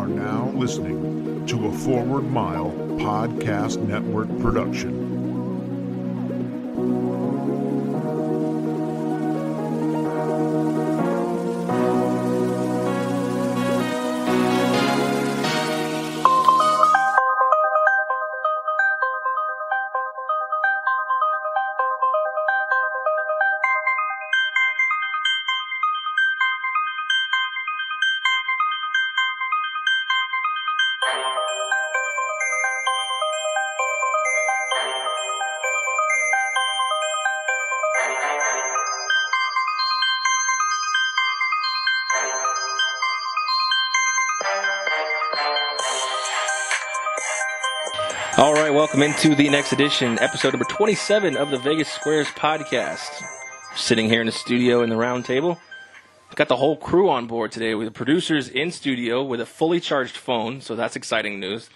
are now listening to a Forward Mile Podcast Network production. All right, welcome into the next edition, episode number 27 of the Vegas Squares podcast. Sitting here in the studio in the round table. Got the whole crew on board today with the producers in studio with a fully charged phone, so that's exciting news.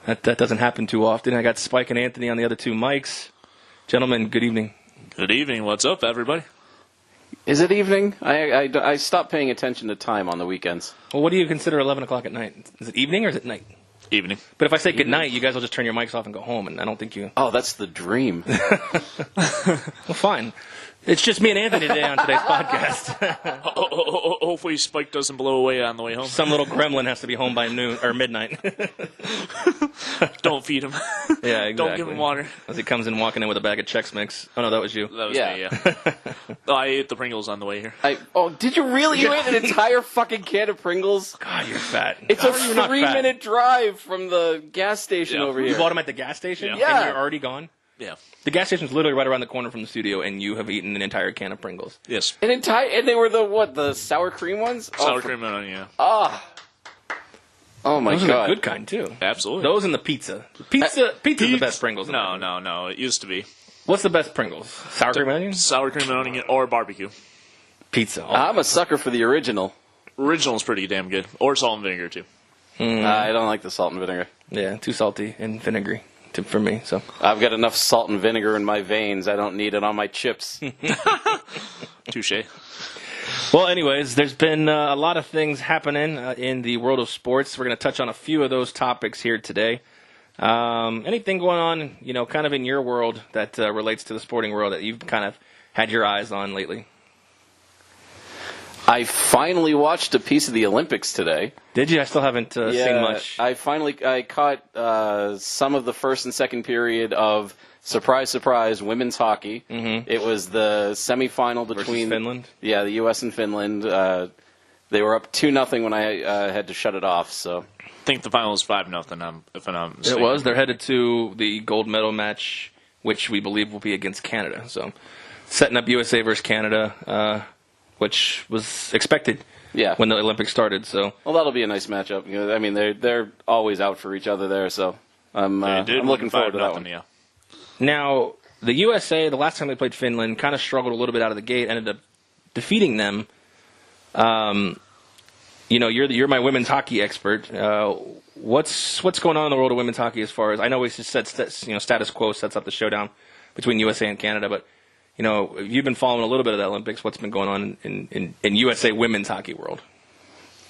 That doesn't happen too often. I got Spike and Anthony on the other two mics. Gentlemen, good evening. Good evening. What's up, everybody? Is it evening? I stopped paying attention to time on the weekends. Well, what do you consider 11 o'clock at night? Is it evening or is it night? Evening. But if I say good night, you guys will just turn your mics off and go home, and I don't think you... Oh, that's the dream. Well, fine. It's just me and Anthony today on today's podcast. Hopefully Spike doesn't blow away on the way home. Some little gremlin has to be home by noon or midnight. Don't feed him. Yeah, exactly. Don't give him water. As he comes in walking in with a bag of Chex Mix. Oh, no, that was you. That was me, yeah. Oh, I ate the Pringles on the way here. Did you really? You ate an entire fucking can of Pringles? God, you're fat. It's a 3-minute drive from the gas station over here. You bought them at the gas station? Yeah. And you're already gone? Yeah. The gas station's literally right around the corner from the studio, and you have eaten an entire can of Pringles. Yes. And they were the sour cream ones? Sour cream and onion, yeah. Oh my God. Those God. are the good kind, too. Absolutely. Those and the pizza. Pizza's the best Pringles. No. It used to be. What's the best Pringles? Sour cream and onion? Sour cream and onion or barbecue. Pizza. I'm a sucker for the original. Original's pretty damn good. Or salt and vinegar, too. I don't like the salt and vinegar. Yeah, too salty and vinegary for me. So I've got enough salt and vinegar in my veins. I don't need it on my chips. Touche. Well, anyways, there's been a lot of things happening in the world of sports. We're going to touch on a few of those topics here today. Anything going on, kind of in your world that relates to the sporting world that you've kind of had your eyes on lately? I finally watched a piece of the Olympics today. Did you? I still haven't seen much. I caught some of the first and second period of surprise, surprise, women's hockey. Mm-hmm. It was the semifinal between versus Finland. Yeah, the U.S. and Finland. They were up 2-0 when I had to shut it off. So I think the final was 5-0. If I'm not mistaken. It was. They're headed to the gold medal match, which we believe will be against Canada. So setting up USA versus Canada. Which was expected when the Olympics started. So that'll be a nice matchup. I mean, they're always out for each other there, so I'm looking forward to that one. Yeah. Now, the USA, the last time they played Finland, kind of struggled a little bit out of the gate, ended up defeating them. You're my women's hockey expert. What's going on in the world of women's hockey as far as I know? We just said status quo sets up the showdown between USA and Canada, but. You've been following a little bit of the Olympics. What's been going on in USA women's hockey world?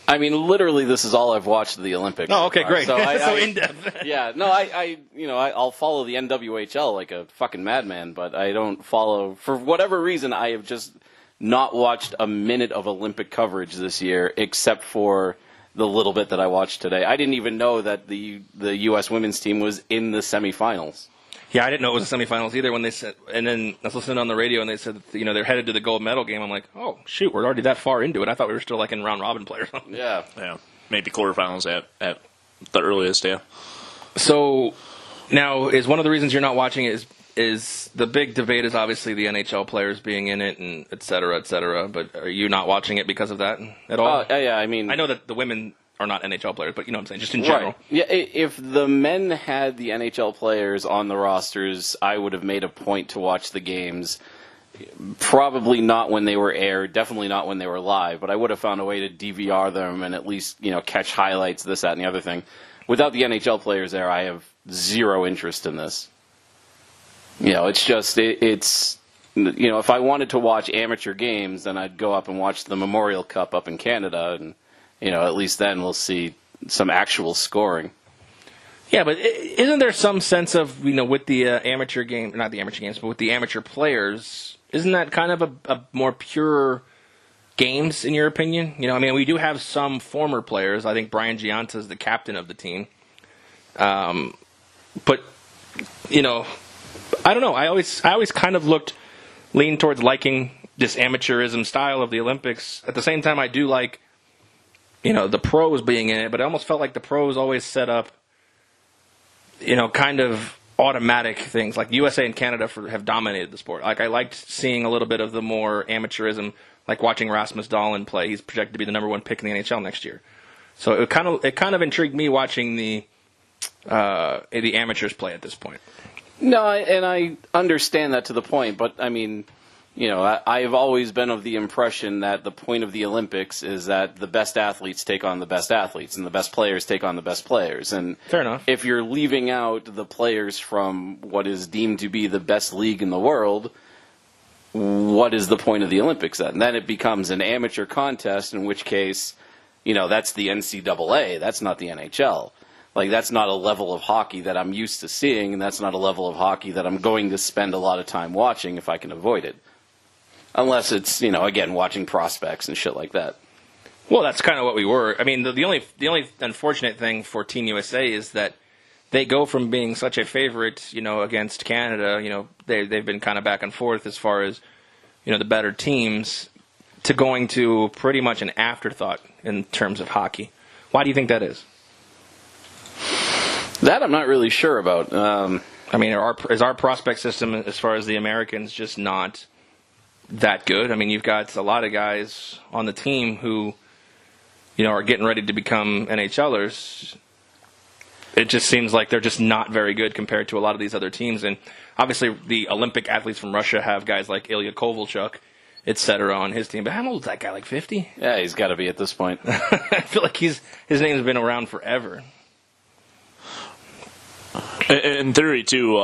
I mean, literally, this is all I've watched of the Olympics. Oh, okay, great. So, so in depth. Yeah, no, I'll follow the NWHL like a fucking madman, but I don't follow for whatever reason. I have just not watched a minute of Olympic coverage this year, except for the little bit that I watched today. I didn't even know that the U.S. women's team was in the semifinals. Yeah, I didn't know it was the semifinals either when they said, and then I was listening on the radio and they said, they're headed to the gold medal game. I'm like, oh, shoot, we're already that far into it. I thought we were still like in round robin play or something. Yeah. Maybe quarterfinals at the earliest, yeah. So now is one of the reasons you're not watching it is the big debate is obviously the NHL players being in it and et cetera, but are you not watching it because of that at all? Yeah, I mean. I know that the women are not NHL players, but you know what I'm saying, just in general. Right. Yeah, if the men had the NHL players on the rosters, I would have made a point to watch the games. Probably not when they were aired, definitely not when they were live, but I would have found a way to DVR them and at least, catch highlights, this, that, and the other thing. Without the NHL players there, I have zero interest in this. It's just, it's if I wanted to watch amateur games, then I'd go up and watch the Memorial Cup up in Canada, and at least then we'll see some actual scoring. Yeah, but isn't there some sense of, with the amateur game, not the amateur games, but with the amateur players, isn't that kind of a more pure games, in your opinion? We do have some former players. I think Brian Gianta is the captain of the team. But, I don't know. I always kind of leaned towards liking this amateurism style of the Olympics. At the same time, I do like, the pros being in it, but I almost felt like the pros always set up, kind of automatic things. Like USA and Canada have dominated the sport. Like I liked seeing a little bit of the more amateurism, like watching Rasmus Dahlin play. He's projected to be the number 1 pick in the NHL next year. So it kind of intrigued me watching the amateurs play at this point. No, and I understand that to the point, but I've always been of the impression that the point of the Olympics is that the best athletes take on the best athletes, and the best players take on the best players. And fair enough. If you're leaving out the players from what is deemed to be the best league in the world, what is the point of the Olympics then? Then it becomes an amateur contest, in which case, that's the NCAA. That's not the NHL. Like, that's not a level of hockey that I'm used to seeing, and that's not a level of hockey that I'm going to spend a lot of time watching if I can avoid it. Unless it's, again, watching prospects and shit like that. Well, that's kind of what we were. The only unfortunate thing for Team USA is that they go from being such a favorite, against Canada, they've been kind of back and forth as far as, the better teams, to going to pretty much an afterthought in terms of hockey. Why do you think that is? That I'm not really sure about. Is our prospect system, as far as the Americans, just not that good? You've got a lot of guys on the team who, are getting ready to become NHLers. It just seems like they're just not very good compared to a lot of these other teams. And obviously the Olympic athletes from Russia have guys like Ilya Kovalchuk, et cetera, on his team. But how old is that guy, like 50? Yeah, he's got to be at this point. I feel like his name's been around forever. In theory, too,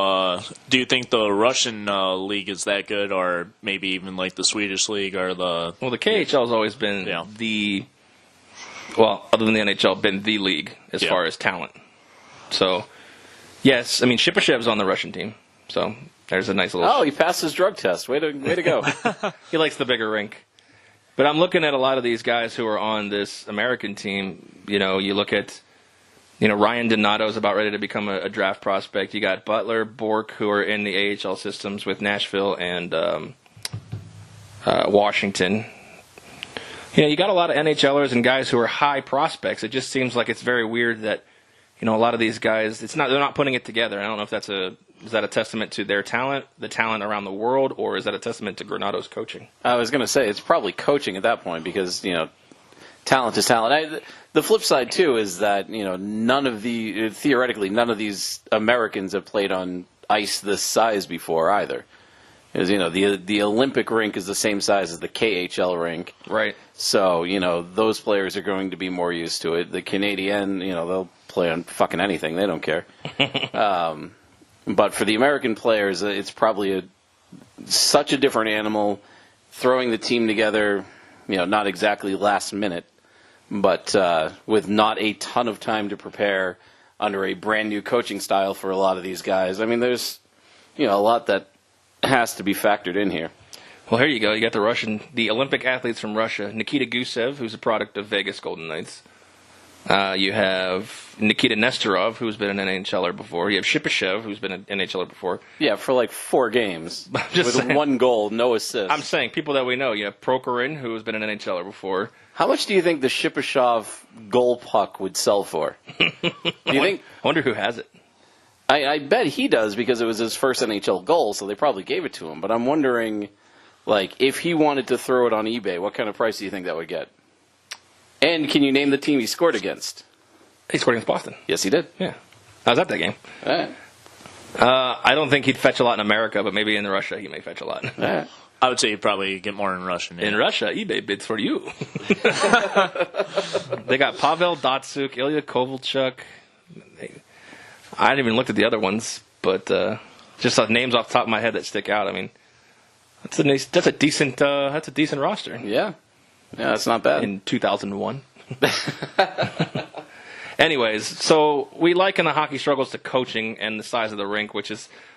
do you think the Russian league is that good, or maybe even like the Swedish league or the... Well, the KHL has always been other than the NHL, been the league as far as talent. So, yes, Shipashev's on the Russian team, so there's a nice little... Oh, he passed his drug test. Way to go. He likes the bigger rink. But I'm looking at a lot of these guys who are on this American team. You look at... Ryan Donato's about ready to become a draft prospect. You got Butler, Bork, who are in the AHL systems with Nashville and Washington. You got a lot of NHLers and guys who are high prospects. It just seems like it's very weird that, a lot of these guys, they're not putting it together. I don't know if is that a testament to their talent, the talent around the world, or is that a testament to Granato's coaching? I was going to say, it's probably coaching at that point because, talent is talent. The flip side, too, is that, theoretically, none of these Americans have played on ice this size before either. Because, the Olympic rink is the same size as the KHL rink. Right. So, those players are going to be more used to it. The Canadian, they'll play on fucking anything. They don't care. But for the American players, it's probably such a different animal. Throwing the team together, not exactly last minute, but with not a ton of time to prepare under a brand new coaching style for a lot of these guys. There's, a lot that has to be factored in here. Well, here you go. You got the Olympic athletes from Russia. Nikita Gusev, who's a product of Vegas Golden Knights. You have Nikita Nestorov, who's been an NHLer before. You have Shipashev, who's been an NHLer before. Yeah, for like 4 games. With saying. 1 goal, no assists. I'm saying people that we know. You have Prokorin, who's been an NHLer before. How much do you think the Shipashev goal puck would sell for? Do you think? I wonder who has it. I bet he does because it was his first NHL goal, so they probably gave it to him. But I'm wondering, if he wanted to throw it on eBay, what kind of price do you think that would get? And can you name the team he scored against? He scored against Boston. Yes, he did. Yeah. I was at that game. Right. I don't think he'd fetch a lot in America, but maybe in Russia he may fetch a lot. Right. I would say you'd probably get more in Russian. In Russia, eBay bids for you. They got Pavel Datsuk, Ilya Kovalchuk. I haven't even looked at the other ones, but just names off the top of my head that stick out. That's a decent roster. Yeah, that's not bad. In 2001. Anyways, so we liken the hockey struggles to coaching and the size of the rink, which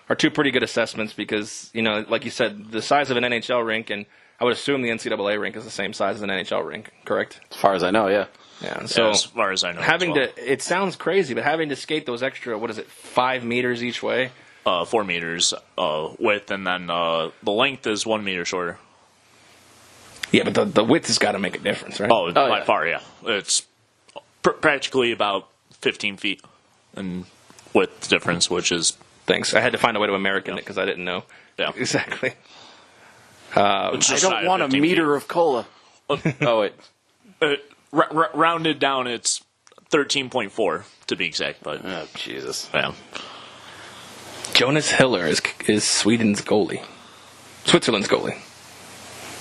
are two pretty good assessments because, like you said, the size of an NHL rink, and I would assume the NCAA rink is the same size as an NHL rink, correct? As far as I know, yeah. Yeah, so as far as I know. it sounds crazy, but having to skate those extra, 5 meters each way? 4 meters width, and then the length is 1 meter shorter. Yeah, but the width has got to make a difference, right? Oh, by far, yeah. It's practically about 15 feet in width difference, which is... Thanks. I had to find a way to American it because I didn't know exactly. I don't want a meter of cola. Oh, wait. Rounded down, it's 13.4 to be exact. But oh, Jesus. Yeah. Jonas Hiller is Sweden's goalie. Switzerland's goalie.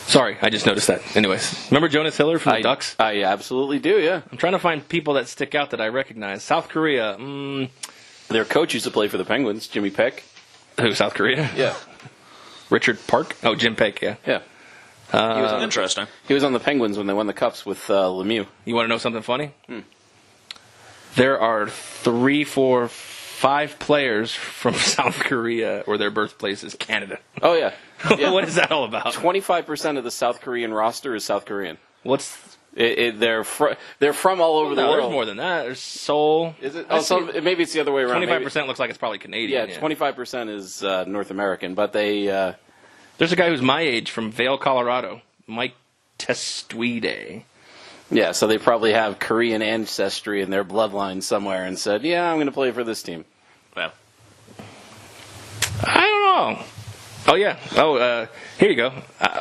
Sorry, I just noticed that. Anyways, remember Jonas Hiller from the Ducks? I absolutely do, yeah. I'm trying to find people that stick out that I recognize. South Korea. Their coach used to play for the Penguins, Jimmy Peck. Who, South Korea? Yeah. Richard Park? Oh, Jim Peck, yeah. Yeah. Interesting. He was on the Penguins when they won the Cups with Lemieux. You want to know something funny? There are 3, 4, 5 players from South Korea where their birthplace is Canada. Oh, yeah. What is that all about? 25% of the South Korean roster is South Korean. They're from all over the world. There's more than that. There's Seoul. Is it? Maybe it's the other way around. 25% looks like it's probably Canadian. Yeah, 25% is North American, but they... There's a guy who's my age from Vail, Colorado, Mike Testuide. Yeah, so they probably have Korean ancestry in their bloodline somewhere and said, yeah, I'm going to play for this team. Yeah. I don't know. Oh, yeah. Oh, here you go.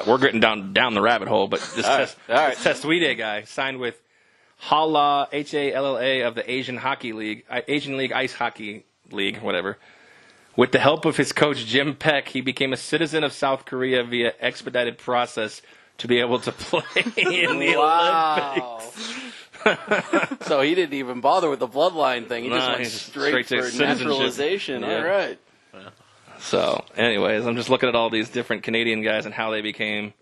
We're getting down the rabbit hole, but this Testuide guy signed with Halla, Halla of the Asian League Ice Hockey League, whatever. With the help of his coach, Jim Peck, he became a citizen of South Korea via expedited process to be able to play in the Olympics. So he didn't even bother with the bloodline thing. He just went straight for naturalization. Yeah. All right. Yeah. So, anyways, I'm just looking at all these different Canadian guys and how they became,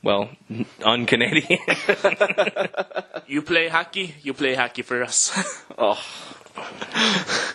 un-Canadian. You play hockey for us. Oh.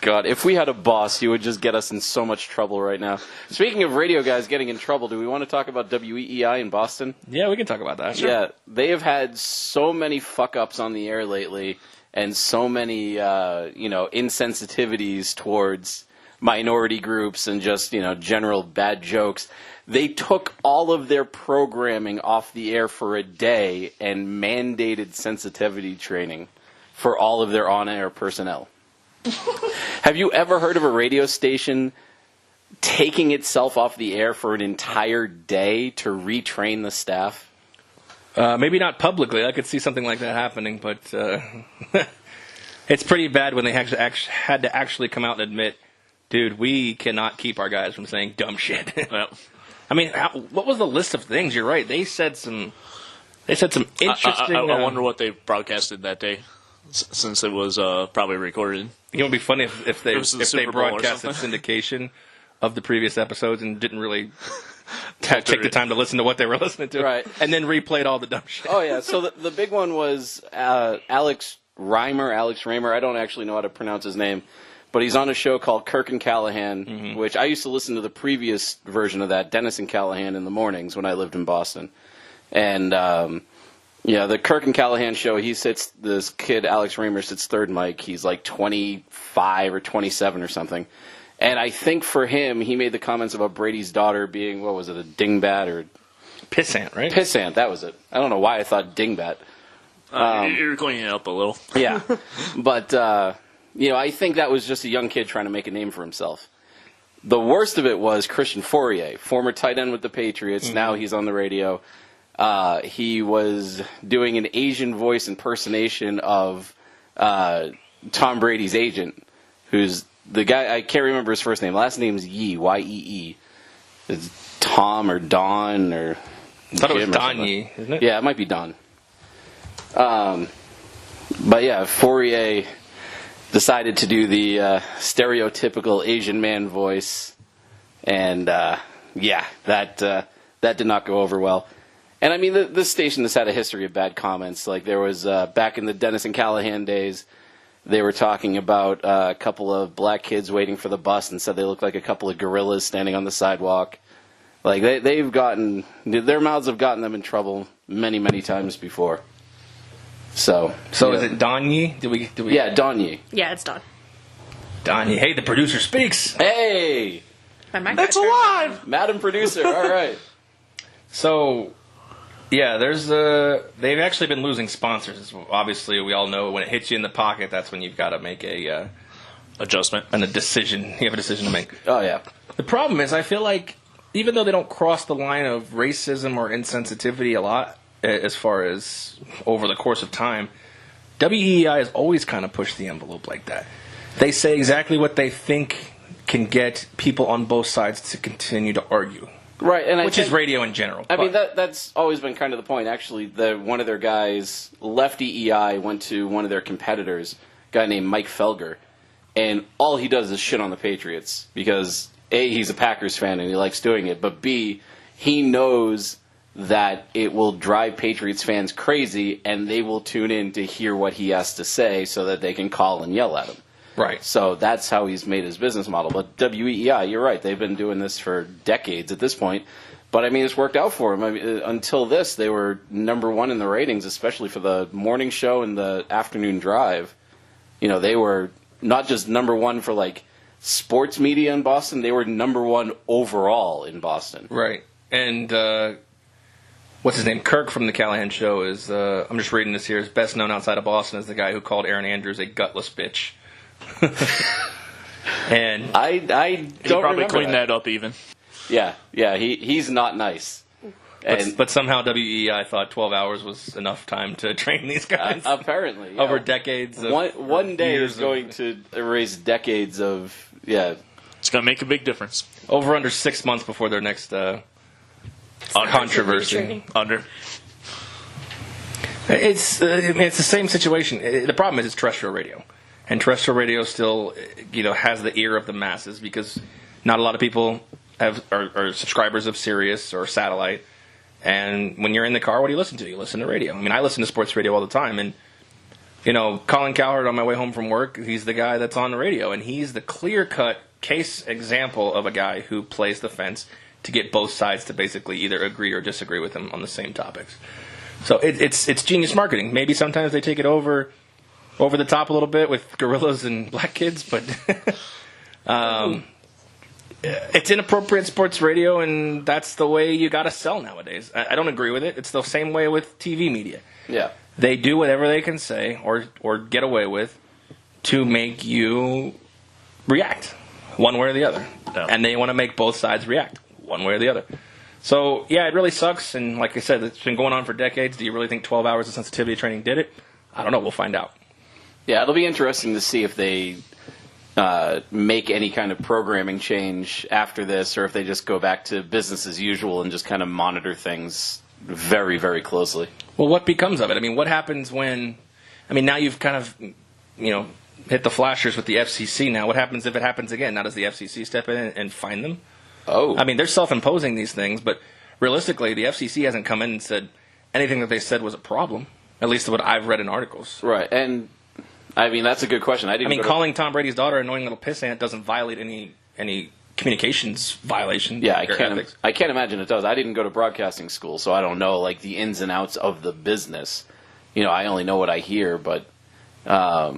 God, if we had a boss, he would just get us in so much trouble right now. Speaking of radio guys getting in trouble, do we want to talk about WEEI in Boston? Yeah, we can talk about that. Sure. Yeah, they have had so many fuck-ups on the air lately and so many, insensitivities towards minority groups and just, general bad jokes. They took all of their programming off the air for a day and mandated sensitivity training for all of their on-air personnel. Have you ever heard of a radio station taking itself off the air for an entire day to retrain the staff? Maybe not publicly. I could see something like that happening, but it's pretty bad when they had to actually come out and admit, dude, we cannot keep our guys from saying dumb shit. Well, I mean, what was the list of things? You're right. They said some interesting... I wonder what they broadcasted that day, since it was probably recorded. It would be funny if they broadcasted something. syndication of the previous episodes and didn't really take the time to listen to what they were listening to, right? And then replayed all the dumb shit. Oh yeah. So the big one was Alex Reimer. I don't actually know how to pronounce his name, but he's on a show called Kirk and Callahan, which I used to listen to the previous version of that, Dennis and Callahan, in the mornings when I lived in Boston, and. The Kirk and Callahan show, this kid, Alex Reimer, sits third mic. He's like 25 or 27 or something. And I think for him, he made the comments about Brady's daughter being, a dingbat or... Pissant, right? Pissant, that was it. I don't know why I thought dingbat. You're cleaning it up a little. Yeah. But, I think that was just a young kid trying to make a name for himself. The worst of it was Christian Fourier, former tight end with the Patriots. Mm-hmm. Now he's on the radio. He was doing an Asian voice impersonation of Tom Brady's agent, who's the guy, I can't remember his first name. Last name's Yee, Y-E-E. It's Tom or Don or... I thought it was Don Yee, isn't it? Yeah, it might be Don. But yeah, Fourier decided to do the stereotypical Asian man voice, and that did not go over well. And I mean, this station has had a history of bad comments. Like there was back in the Dennis and Callahan days, they were talking about a couple of black kids waiting for the bus and said they looked like a couple of gorillas standing on the sidewalk. Like their mouths have gotten them in trouble many, many times before. So is it Donye? Did we? Yeah, Donye. Yeah, it's Don. Donye. Hey, the producer speaks. Hey, It's alive! Madam Producer. All right. So, yeah, they've actually been losing sponsors. Obviously, we all know when it hits you in the pocket, that's when you've got to make a adjustment and a decision. You have a decision to make. Oh yeah. The problem is, I feel like even though they don't cross the line of racism or insensitivity a lot, as far as over the course of time, WEEI has always kind of pushed the envelope like that. They say exactly what they think can get people on both sides to continue to argue. Right, and which is radio in general. I mean, that's always been kind of the point. Actually, one of their guys left EEI, went to one of their competitors, a guy named Mike Felger, and all he does is shit on the Patriots because A, he's a Packers fan and he likes doing it, but B, he knows that it will drive Patriots fans crazy and they will tune in to hear what he has to say so that they can call and yell at him. Right. So that's how he's made his business model. But WEEI, you're right. They've been doing this for decades at this point. But, I mean, it's worked out for them. I mean, until this, they were number one in the ratings, especially for the morning show and the afternoon drive. You know, they were not just number one for, like, sports media in Boston. They were number one overall in Boston. Right. And what's his name? Kirk from the Callahan Show is, I'm just reading this here, is best known outside of Boston as the guy who called Aaron Andrews a gutless bitch. And I don't probably remember cleaned that up even. Yeah, he's not nice. But somehow WEI thought 12 hours was enough time to train these guys. Apparently, yeah. Over decades. One day is going to erase decades of It's going to make a big difference. Over under 6 months before their next controversy. Under. It's the same situation. The problem is it's terrestrial radio. And terrestrial radio still, has the ear of the masses because not a lot of people are subscribers of Sirius or satellite. And when you're in the car, what do you listen to? You listen to radio. I mean, I listen to sports radio all the time. And, Colin Cowherd on my way home from work, he's the guy that's on the radio. And he's the clear-cut case example of a guy who plays the fence to get both sides to basically either agree or disagree with him on the same topics. So it's genius marketing. Maybe sometimes they take it over the top a little bit with gorillas and black kids, but it's inappropriate sports radio, and that's the way you got to sell nowadays. I don't agree with it. It's the same way with TV media. Yeah. They do whatever they can say or get away with to make you react one way or the other. Yeah. And they want to make both sides react one way or the other. So, yeah, it really sucks, and like I said, it's been going on for decades. Do you really think 12 hours of sensitivity training did it? I don't know. We'll find out. Yeah, it'll be interesting to see if they make any kind of programming change after this, or if they just go back to business as usual and just kind of monitor things very, very closely. Well, what becomes of it? I mean, what happens when... I mean, now you've kind of, hit the flashers with the FCC now. What happens if it happens again? Now does the FCC step in and fine them? Oh. I mean, they're self-imposing these things, but realistically, the FCC hasn't come in and said anything that they said was a problem, at least what I've read in articles. Right, and... I mean, that's a good question. Calling Tom Brady's daughter annoying little pissant doesn't violate any communications violation. Yeah, I can't imagine it does. I didn't go to broadcasting school, so I don't know the ins and outs of the business. I only know what I hear, but I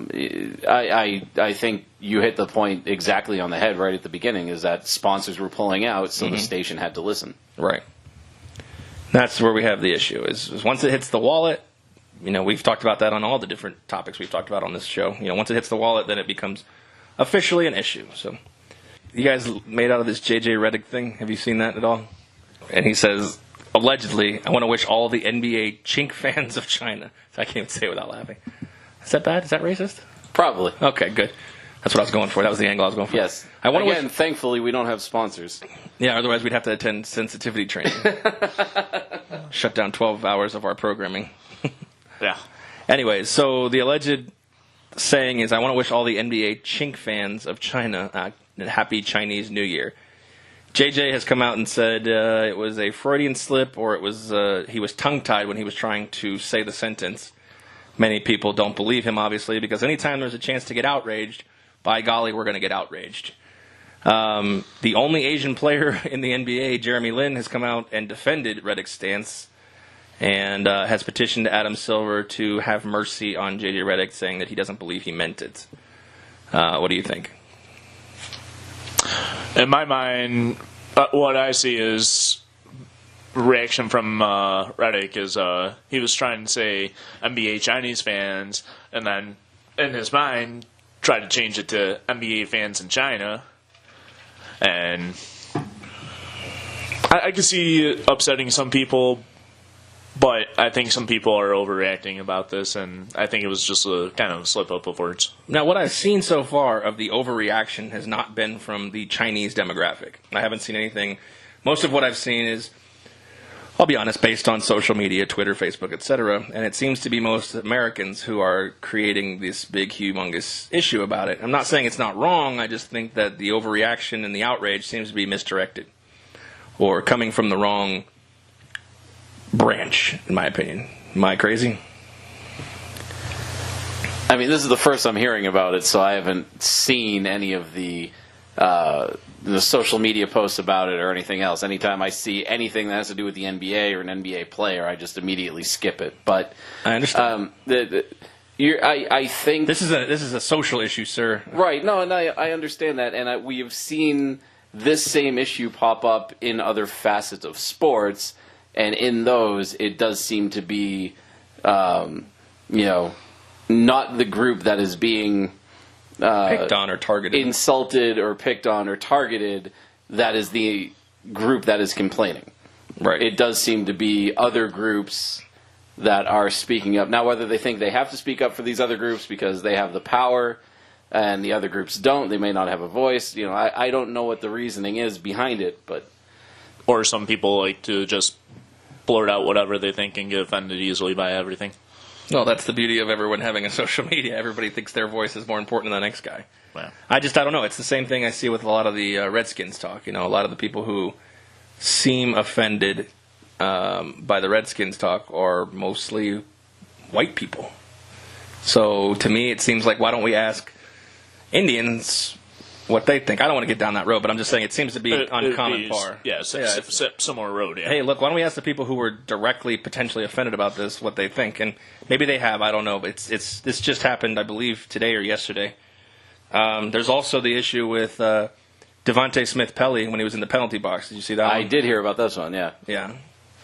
think you hit the point exactly on the head right at the beginning. Is that sponsors were pulling out, so the station had to listen. Right. That's where we have the issue. Is once it hits the wallet. We've talked about that on all the different topics we've talked about on this show. Once it hits the wallet, then it becomes officially an issue. So, you guys made out of this JJ Redick thing. Have you seen that at all? And he says, allegedly, I want to wish all the NBA chink fans of China. So I can't even say it without laughing. Is that bad? Is that racist? Probably. Okay, good. That's what I was going for. That was the angle I was going for. Yes. Thankfully, we don't have sponsors. Yeah, otherwise we'd have to attend sensitivity training. Shut down 12 hours of our programming. Yeah. Anyways, so the alleged saying is, I want to wish all the NBA chink fans of China a happy Chinese New Year. JJ has come out and said it was a Freudian slip, or it was he was tongue-tied when he was trying to say the sentence. many people don't believe him, obviously, because anytime there's a chance to get outraged, by golly, we're going to get outraged. The only Asian player in the NBA, Jeremy Lin, has come out and defended Redick's stance and has petitioned Adam Silver to have mercy on J.J. Redick, saying that he doesn't believe he meant it. What do you think? In my mind, what I see is reaction from Redick is he was trying to say NBA Chinese fans, and then in his mind tried to change it to NBA fans in China. And I can see it upsetting some people, but I think some people are overreacting about this, and I think it was just a kind of slip up of words. Now, what I've seen so far of the overreaction has not been from the Chinese demographic. I haven't seen anything. Most of what I've seen is, I'll be honest, based on social media, Twitter, Facebook, etc., and it seems to be most Americans who are creating this big, humongous issue about it. I'm not saying it's not wrong, I just think that the overreaction and the outrage seems to be misdirected or coming from the wrong branch, in my opinion. Am I crazy? I mean, this is the first I'm hearing about it, so I haven't seen any of the social media posts about it or anything else. Anytime I see anything that has to do with the NBA or an NBA player, I just immediately skip it. But I understand. I think this is a social issue, sir. Right. No, and I understand that, and we have seen this same issue pop up in other facets of sports, and in those, it does seem to be, not the group that is being picked on or targeted, insulted or picked on or targeted. That is the group that is complaining. Right. It does seem to be other groups that are speaking up. Now, whether they think they have to speak up for these other groups because they have the power and the other groups don't, they may not have a voice. I don't know what the reasoning is behind it, but Or some people like to just blurt out whatever they think and get offended easily by everything. Well, that's the beauty of everyone having a social media. Everybody thinks their voice is more important than the next guy. Yeah. I don't know. It's the same thing I see with a lot of the Redskins talk. A lot of the people who seem offended by the Redskins talk are mostly white people. So to me, it seems like, why don't we ask Indians what they think? I don't want to get down that road, but I'm just saying it seems to be on common par. Yeah, similar road, yeah. Hey, look, why don't we ask the people who were directly potentially offended about this what they think? And maybe they have, I don't know. But this just happened, I believe, today or yesterday. There's also the issue with Devontae Smith-Pelly when he was in the penalty box. Did you see that one? I did hear about this one, yeah. Yeah.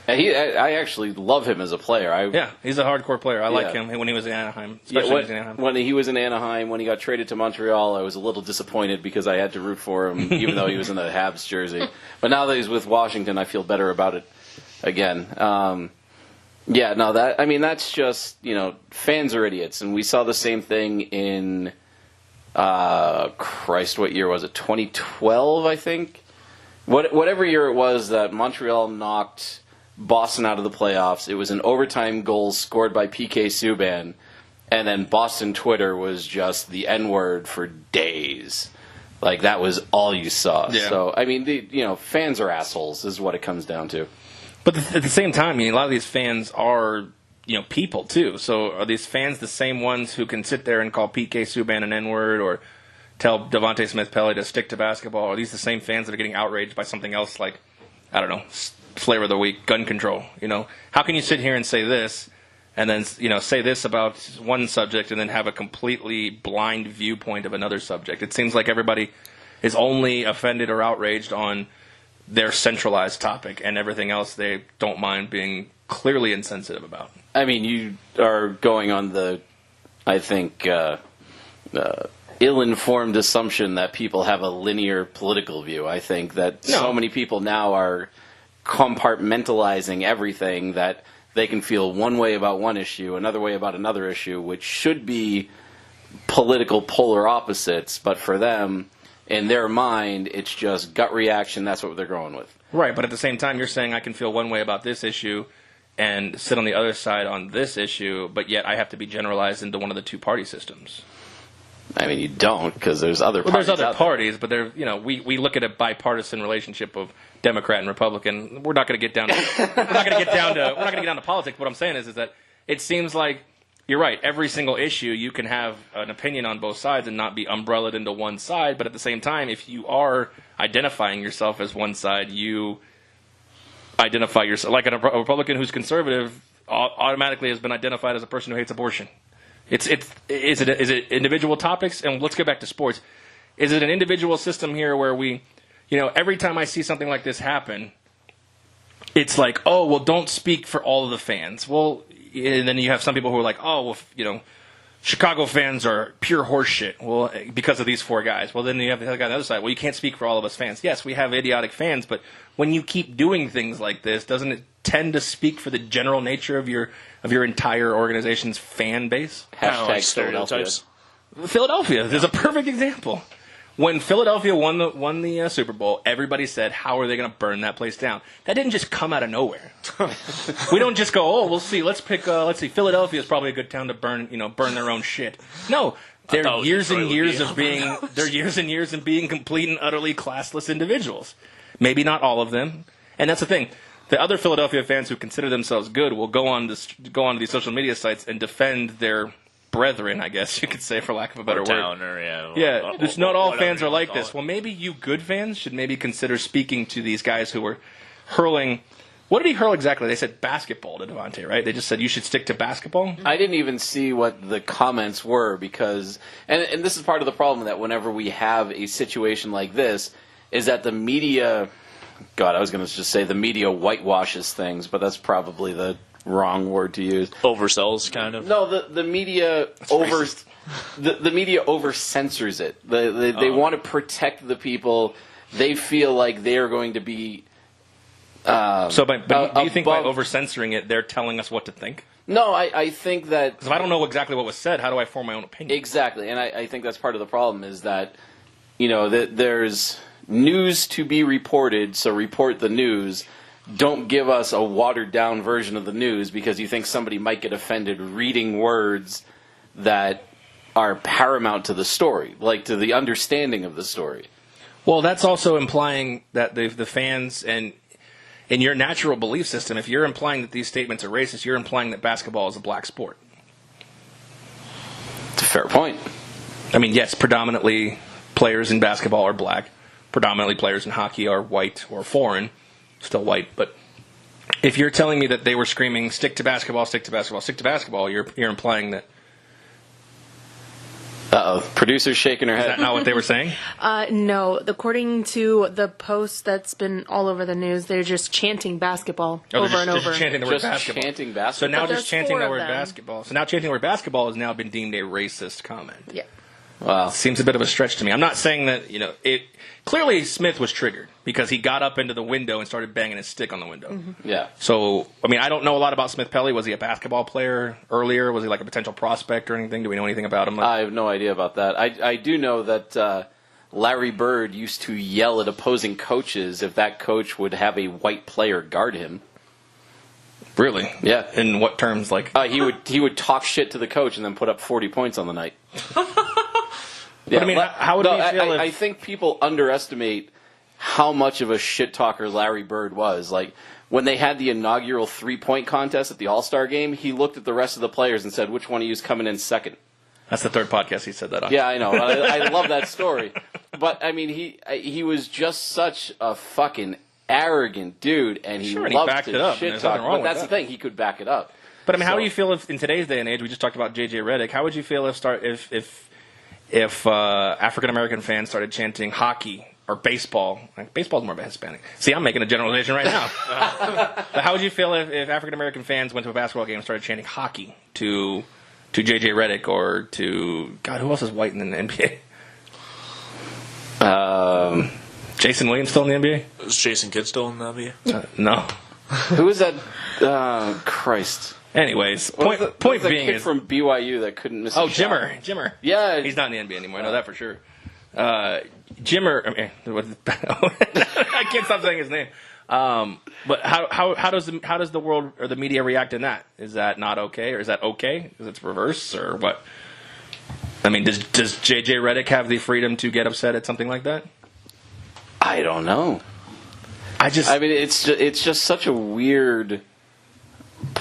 I actually love him as a player. Yeah, he's a hardcore player. I like him when he was in Anaheim, especially when he was in Anaheim. When he was in Anaheim, when he got traded to Montreal, I was a little disappointed because I had to root for him, even though he was in the Habs jersey. But now that he's with Washington, I feel better about it again. That's just, fans are idiots. And we saw the same thing in, what year was it? 2012, I think? Whatever year it was that Montreal knocked Boston out of the playoffs. It was an overtime goal scored by P.K. Subban, and then Boston Twitter was just the N-word for days. Like, that was all you saw. Yeah. So, fans are assholes is what it comes down to. But at the same time, a lot of these fans are, people too. So are these fans the same ones who can sit there and call P.K. Subban an N-word or tell Devontae Smith-Pelly to stick to basketball? Are these the same fans that are getting outraged by something else like, I don't know, flavor of the week, gun control? How can you sit here and say this and then, say this about one subject and then have a completely blind viewpoint of another subject? It seems like everybody is only offended or outraged on their centralized topic, and everything else they don't mind being clearly insensitive about. I mean, you are going on the, I think, ill-informed assumption that people have a linear political view. I think that so many people now are compartmentalizing everything that they can feel one way about one issue, another way about another issue, which should be political polar opposites, but for them, in their mind, it's just gut reaction. That's what they're going with. Right, but at the same time, you're saying I can feel one way about this issue and sit on the other side on this issue, but yet I have to be generalized into one of the two-party systems. I mean, you don't, because there's other parties. There's other parties, but we look at a bipartisan relationship of Democrat and Republican. We're not going to get down to politics. What I'm saying is that it seems like you're right. Every single issue, you can have an opinion on both sides and not be umbrellaed into one side. But at the same time, if you are identifying yourself as one side, you identify yourself like a Republican who's conservative automatically has been identified as a person who hates abortion. Is it individual topics? And let's get back to sports. Is it an individual system here where we, every time I see something like this happen, it's like, oh, well, don't speak for all of the fans. Well, and then you have some people who are like, oh, well, Chicago fans are pure horseshit. Well, because of these four guys. Well, then you have the guy on the other side. Well, you can't speak for all of us fans. Yes, we have idiotic fans, but when you keep doing things like this, doesn't it tend to speak for the general nature of your entire organization's fan base? Hashtag stereotypes. Philadelphia is a perfect example. When Philadelphia won the Super Bowl, everybody said, how are they going to burn that place down? That didn't just come out of nowhere. We don't just go, oh, we'll see. Let's see. Philadelphia is probably a good town to burn their own shit. No, they're years and years of being complete and utterly classless individuals. Maybe not all of them. And that's the thing. The other Philadelphia fans who consider themselves good will go on to these social media sites and defend their brethren, I guess you could say, for lack of a better word. It's not all fans are like this. Well, maybe you good fans should maybe consider speaking to these guys who were hurling. What did he hurl exactly? They said basketball to Devontae, right? They just said you should stick to basketball? I didn't even see what the comments were because, and this is part of the problem, that whenever we have a situation like this, is that the media, God, I was going to just say the media whitewashes things, but that's probably the wrong word to use. Oversells, kind of. No, the media the media over censors it. They want to protect the people. They feel like they are going to be. Do you think by over censoring it, they're telling us what to think? No, I think that because if I don't know exactly what was said, how do I form my own opinion? Exactly, and I think that's part of the problem is that that there's news to be reported, so report the news. Don't give us a watered-down version of the news because you think somebody might get offended reading words that are paramount to the story, like to the understanding of the story. Well, that's also implying that the fans and in your natural belief system, if you're implying that these statements are racist, you're implying that basketball is a black sport. It's a fair point. I mean, yes, predominantly players in basketball are black. Predominantly players in hockey are white or foreign. Still white, but if you're telling me that they were screaming "stick to basketball, stick to basketball, stick to basketball," you're implying that. Producer's shaking her head. Is that not what they were saying? No, according to the post that's been all over the news, they're just chanting basketball over and over. Just chanting the word basketball. Chanting basketball. So now just chanting the word basketball. So now chanting the word basketball has now been deemed a racist comment. Yeah. Wow. Seems a bit of a stretch to me. I'm not saying that, it clearly Smith was triggered because he got up into the window and started banging his stick on the window. Mm-hmm. Yeah. So, I mean, I don't know a lot about Smith Pelly. Was he a basketball player earlier? Was he like a potential prospect or anything? Do we know anything about him? I have no idea about that. I do know that Larry Bird used to yell at opposing coaches if that coach would have a white player guard him. Really? Yeah. In what terms? Like he would talk shit to the coach and then put up 40 points on the night. Yeah, but I mean, how would we feel if... I think people underestimate how much of a shit talker Larry Bird was. Like, when they had the inaugural three-point contest at the All-Star game, he looked at the rest of the players and said, which one of you is coming in second? That's the third podcast he said that on. Yeah, I know. I love that story. But, I mean, he was just such a fucking arrogant dude, and he loved to shit talk. But that's the thing, he could back it up. But, I mean, how do you feel if, in today's day and age, we just talked about J.J. Redick, how would you feel if African-American fans started chanting hockey or baseball? Like, baseball's more of a Hispanic. See, I'm making a generalization right now. But how would you feel if African-American fans went to a basketball game and started chanting hockey to J.J. Redick or to, God, who else is white in the NBA? Jason Williams still in the NBA? Is Jason Kidd still in the NBA? No. Who is that? Christ. Anyways, point being kid is from BYU that couldn't miss. A shot. Jimmer. Yeah, he's not in the NBA anymore. I know that for sure. Jimmer. I mean, I can't stop saying his name. But how does the world or the media react in that? Is that not okay, or is that okay? Is it reverse, or what? I mean, does JJ Redick have the freedom to get upset at something like that? I don't know. I mean, it's just such a weird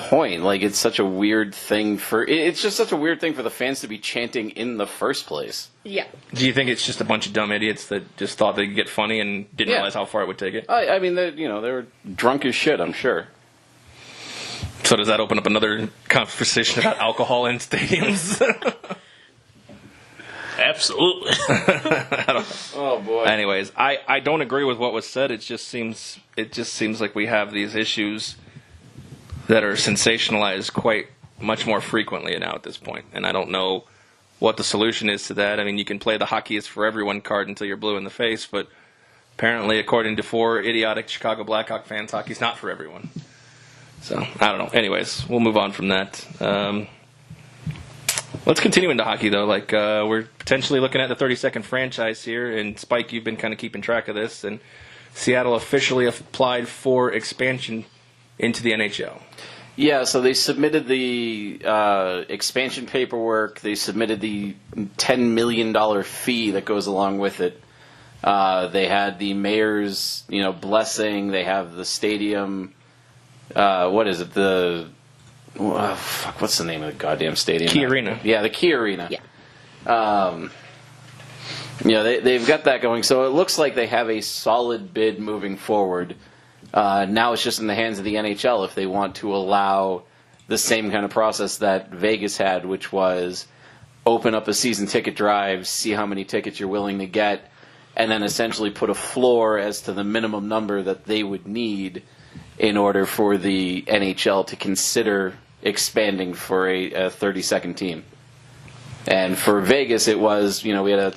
point? Like, it's such a weird thing it's just such a weird thing for the fans to be chanting in the first place. Yeah. Do you think it's just a bunch of dumb idiots that just thought they'd get funny and didn't realize how far it would take it? I mean, they were drunk as shit, I'm sure. So does that open up another conversation about alcohol in stadiums? Absolutely. Oh boy. Anyways, I don't agree with what was said. It just seems like we have these issues that are sensationalized quite much more frequently now at this point. And I don't know what the solution is to that. I mean, you can play the hockey is for everyone card until you're blue in the face, but apparently, according to 4 idiotic Chicago Blackhawk fans, hockey's not for everyone. So, I don't know. Anyways, we'll move on from that. Let's continue into hockey, though. Like, we're potentially looking at the 32nd franchise here, and Spike, you've been kind of keeping track of this, and Seattle officially applied for expansion into the NHL. Yeah, so they submitted the expansion paperwork. They submitted the $10 million fee that goes along with it. They had the mayor's, blessing. They have the stadium. What is it? What's the name of the goddamn stadium? Key Arena. Yeah, the Key Arena. Yeah. They've got that going. So it looks like they have a solid bid moving forward. Now it's just in the hands of the NHL if they want to allow the same kind of process that Vegas had, which was open up a season ticket drive, see how many tickets you're willing to get, and then essentially put a floor as to the minimum number that they would need in order for the NHL to consider expanding for a 32nd team. And for Vegas, it was, we had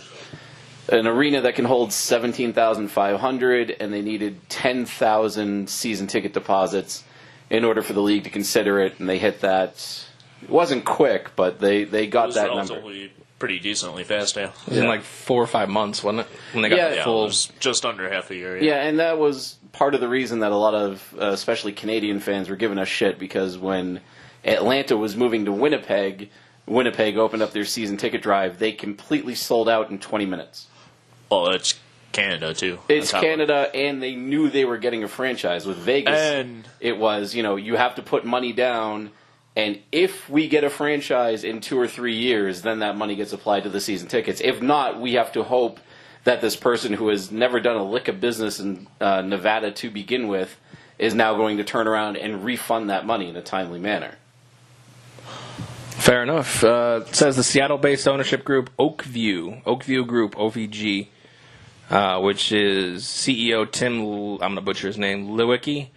an arena that can hold 17,500, and they needed 10,000 season ticket deposits in order for the league to consider it, and they hit that. It wasn't quick, but they got that number. Relatively pretty decently fast, yeah. It was in like 4 or 5 months, wasn't it? When they got the full. It was just under half a year. Yeah, and that was part of the reason that a lot of, especially Canadian fans, were giving us shit, because when Atlanta was moving to Winnipeg opened up their season ticket drive. They completely sold out in 20 minutes. Well, it's Canada, too. It's Canada, and they knew they were getting a franchise. With Vegas, it was, you have to put money down, and if we get a franchise in 2 or 3 years, then that money gets applied to the season tickets. If not, we have to hope that this person who has never done a lick of business in Nevada to begin with is now going to turn around and refund that money in a timely manner. Fair enough. It says the Seattle-based ownership group Oakview Group, OVG, which is CEO Tim, I'm going to butcher his name, Lewicki,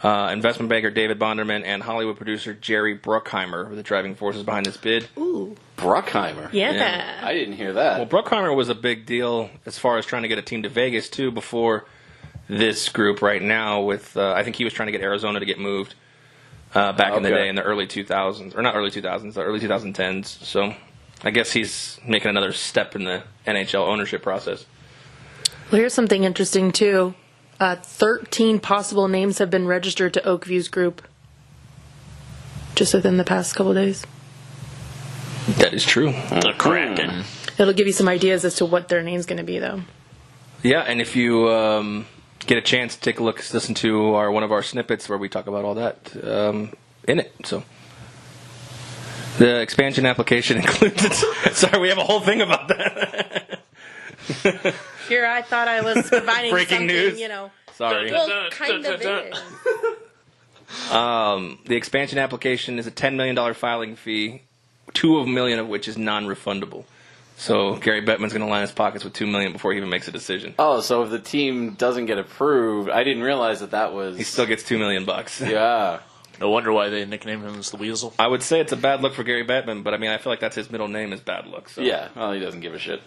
investment banker David Bonderman, and Hollywood producer Jerry Bruckheimer were the driving forces behind this bid. Ooh. Bruckheimer? Yeah. I didn't hear that. Well, Bruckheimer was a big deal as far as trying to get a team to Vegas, too, before this group right now with, I think he was trying to get Arizona to get moved back in the day in the early 2000s. Or not early 2000s, the early 2010s. So I guess he's making another step in the NHL ownership process. Well, here's something interesting, too. 13 possible names have been registered to Oakview's group just within the past couple of days. That is true. The Kraken. It'll give you some ideas as to what their name's going to be, though. Yeah, and if you get a chance to take a look, listen to one of our snippets where we talk about all that in it. So the expansion application includes. Sorry, we have a whole thing about that. Here, I thought I was providing Breaking something, news. Sorry. Well, kind of is. The expansion application is a $10 million filing fee, $2 million of which is non-refundable. So Gary Bettman's going to line his pockets with $2 million before he even makes a decision. Oh, so if the team doesn't get approved, I didn't realize that was. He still gets $2 million. Yeah. No wonder why they nicknamed him as the Weasel. I would say it's a bad look for Gary Bettman, but I mean, I feel like that's his middle name is Bad Luck. So. Yeah. Well, he doesn't give a shit.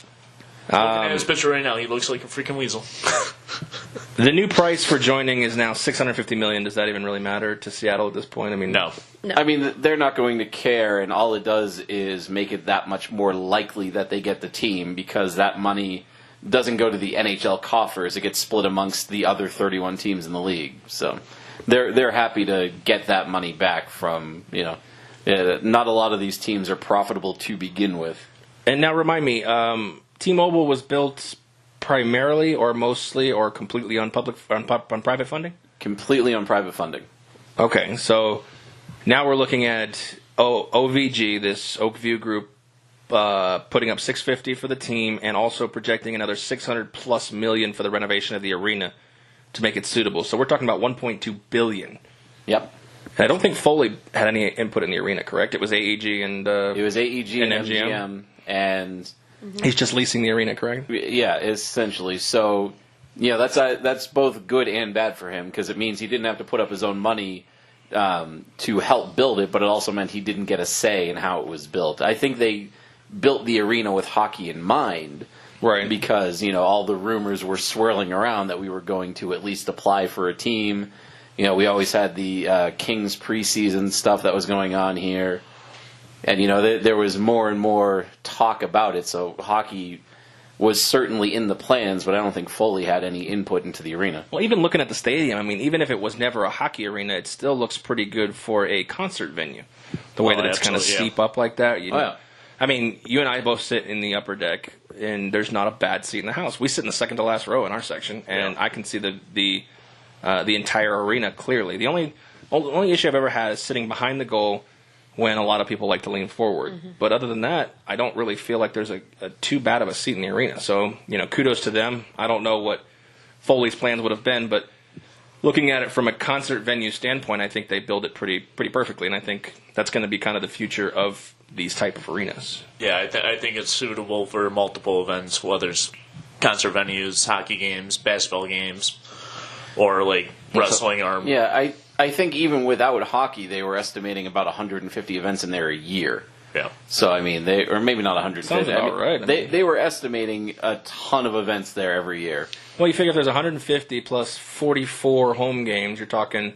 Looking at his picture right now, he looks like a freaking weasel. The new price for joining is now $650 million. Does that even really matter to Seattle at this point? I mean, No. I mean, they're not going to care, and all it does is make it that much more likely that they get the team, because that money doesn't go to the NHL coffers. It gets split amongst the other 31 teams in the league. So they're happy to get that money back from, not a lot of these teams are profitable to begin with. And now remind me, T-Mobile was built primarily or mostly or completely on private funding? Completely on private funding. Okay, so Now we're looking at OVG, this Oakview Group, putting up $650 for the team and also projecting another $600+ million for the renovation of the arena to make it suitable. So we're talking about $1.2 billion. Yep. And I don't think Foley had any input in the arena, correct? It was AEG and it was AEG and MGM, and he's just leasing the arena, correct? Yeah, essentially. So, that's both good and bad for him because it means he didn't have to put up his own money to help build it, but it also meant he didn't get a say in how it was built. I think they built the arena with hockey in mind, right? Because all the rumors were swirling around that we were going to at least apply for a team. We always had the Kings preseason stuff that was going on here, and there was more and more talk about it. So hockey was certainly in the plans, but I don't think Foley had any input into the arena. Well, even looking at the stadium, I mean, even if it was never a hockey arena, it still looks pretty good for a concert venue. The way that it's kind of steep up like that. Yeah. I mean, you and I both sit in the upper deck, and there's not a bad seat in the house. We sit in the second to last row in our section, and I can see the entire arena clearly. The only issue I've ever had is sitting behind the goal when a lot of people like to lean forward. Mm-hmm. But other than that, I don't really feel like there's a too bad of a seat in the arena. So, kudos to them. I don't know what Foley's plans would have been, but looking at it from a concert venue standpoint, I think they build it pretty perfectly, and I think that's going to be kind of the future of these type of arenas. Yeah, I think it's suitable for multiple events, whether it's concert venues, hockey games, basketball games, or like wrestling arm. Yeah, I think even without hockey, they were estimating about 150 events in there a year. Yeah. So, I mean, or maybe not 150. Sounds about right. They were estimating a ton of events there every year. Well, you figure if there's 150 plus 44 home games, you're talking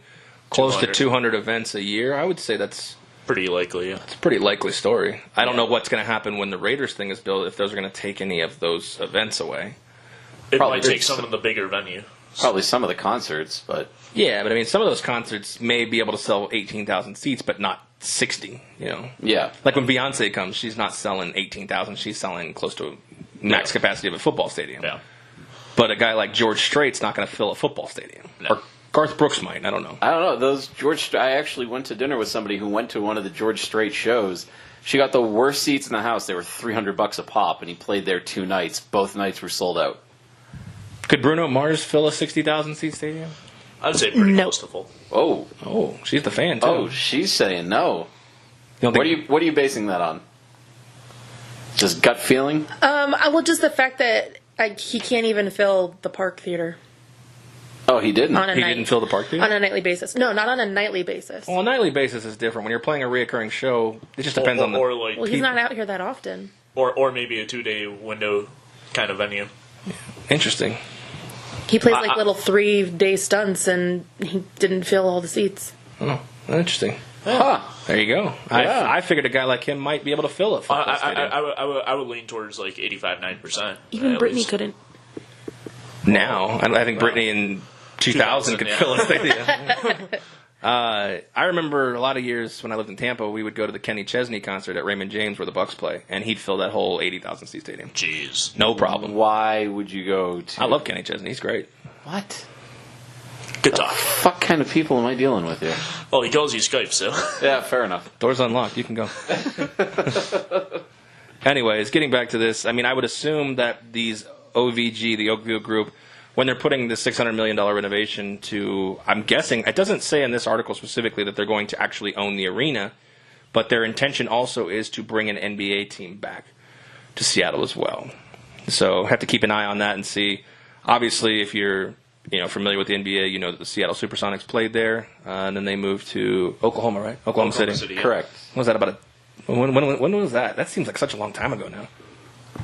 close to 200 events a year. I would say that's pretty likely, yeah. It's a pretty likely story. I don't know what's going to happen when the Raiders thing is built, if those are going to take any of those events away. It might take some of the bigger venue. Probably some of the concerts, but... Yeah, but I mean, some of those concerts may be able to sell 18,000 seats, but not 60, Yeah. Like when Beyonce comes, she's not selling 18,000, she's selling close to max capacity of a football stadium. Yeah. But a guy like George Strait's not going to fill a football stadium. No. Or Garth Brooks might, I don't know. I don't know. I actually went to dinner with somebody who went to one of the George Strait shows. She got the worst seats in the house. They were $300 a pop, and he played there 2 nights. Both nights were sold out. Could Bruno Mars fill a 60,000 seat stadium? I would say pretty close to full. Oh, she's the fan too. Oh, she's saying no. You don't think... What are you basing that on? Just gut feeling? Well, just the fact that he can't even fill the Park Theater. Oh, he didn't. He didn't fill the Park Theater? On a nightly basis. No, not on a nightly basis. Well, a nightly basis is different. When you're playing a reoccurring show, it just depends on the... Well, he's not out here that often. Or maybe a 2-day window kind of venue. Yeah. Interesting. He plays little 3-day stunts, and he didn't fill all the seats. Oh, interesting. Huh. There you go. Yeah. I figured a guy like him might be able to fill it. I would lean towards like 85-90%. Even Brittany couldn't. Now, I think Brittany in 2000 could fill a stadium. I remember a lot of years when I lived in Tampa, we would go to the Kenny Chesney concert at Raymond James where the Bucks play, and he'd fill that whole 80,000 seat stadium. Jeez. No problem. Why would you go to... I love Kenny Chesney. He's great. What? Good talk. Fuck kind of people am I dealing with here? Well, he calls you Skype, so... Yeah, fair enough. Door's unlocked. You can go. Anyways, getting back to this, I mean, I would assume that these OVG, the Oakview Group, when they're putting this $600 million renovation to, I'm guessing, it doesn't say in this article specifically that they're going to actually own the arena, but their intention also is to bring an NBA team back to Seattle as well. So have to keep an eye on that and see. Obviously, if you're familiar with the NBA, you know that the Seattle Supersonics played there, and then they moved to Oklahoma, right? Oklahoma City. Yeah. Correct. When was that when was that? That seems like such a long time ago now.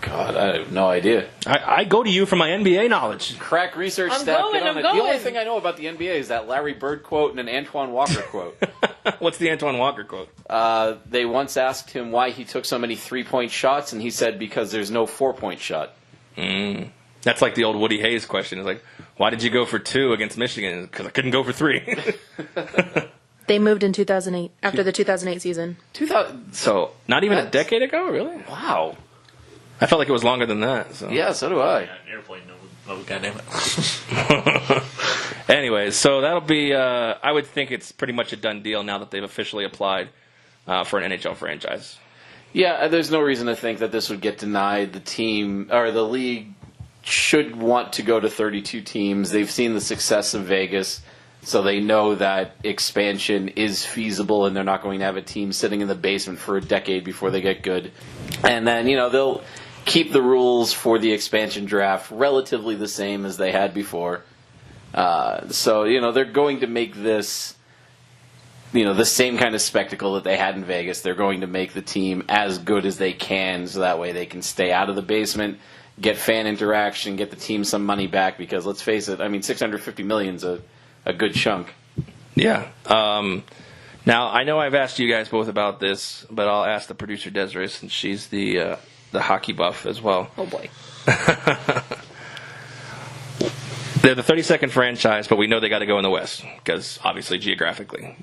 God, I have no idea. I go to you for my NBA knowledge. Crack research I'm staff. going. The only thing I know about the NBA is that Larry Bird quote and an Antoine Walker quote. What's the Antoine Walker quote? They once asked him why he took so many 3-point shots, and he said because there's no 4-point shot. That's like the old Woody Hayes question. It's like, why did you go for 2 against Michigan? Because I couldn't go for 3. They moved in 2008, after the 2008 season. 2000. So, not even a decade ago, really? Wow. I felt like it was longer than that. So. Yeah, so do I. Yeah, an airplane, no, goddamn it. Anyways, so that'll be. I would think it's pretty much a done deal now that they've officially applied for an NHL franchise. Yeah, there's no reason to think that this would get denied. The team or the league should want to go to 32 teams. They've seen the success of Vegas, so they know that expansion is feasible, and they're not going to have a team sitting in the basement for a decade before they get good. And then, they'll keep the rules for the expansion draft relatively the same as they had before. So they're going to make this, the same kind of spectacle that they had in Vegas. They're going to make the team as good as they can, so that way they can stay out of the basement, get fan interaction, get the team some money back. Because let's face it, $650 million's a good chunk. Yeah. Now I know I've asked you guys both about this, but I'll ask the producer Desiree, since she's the hockey buff as well. Oh boy. They're the 32nd franchise, but we know they got to go in the West because obviously geographically.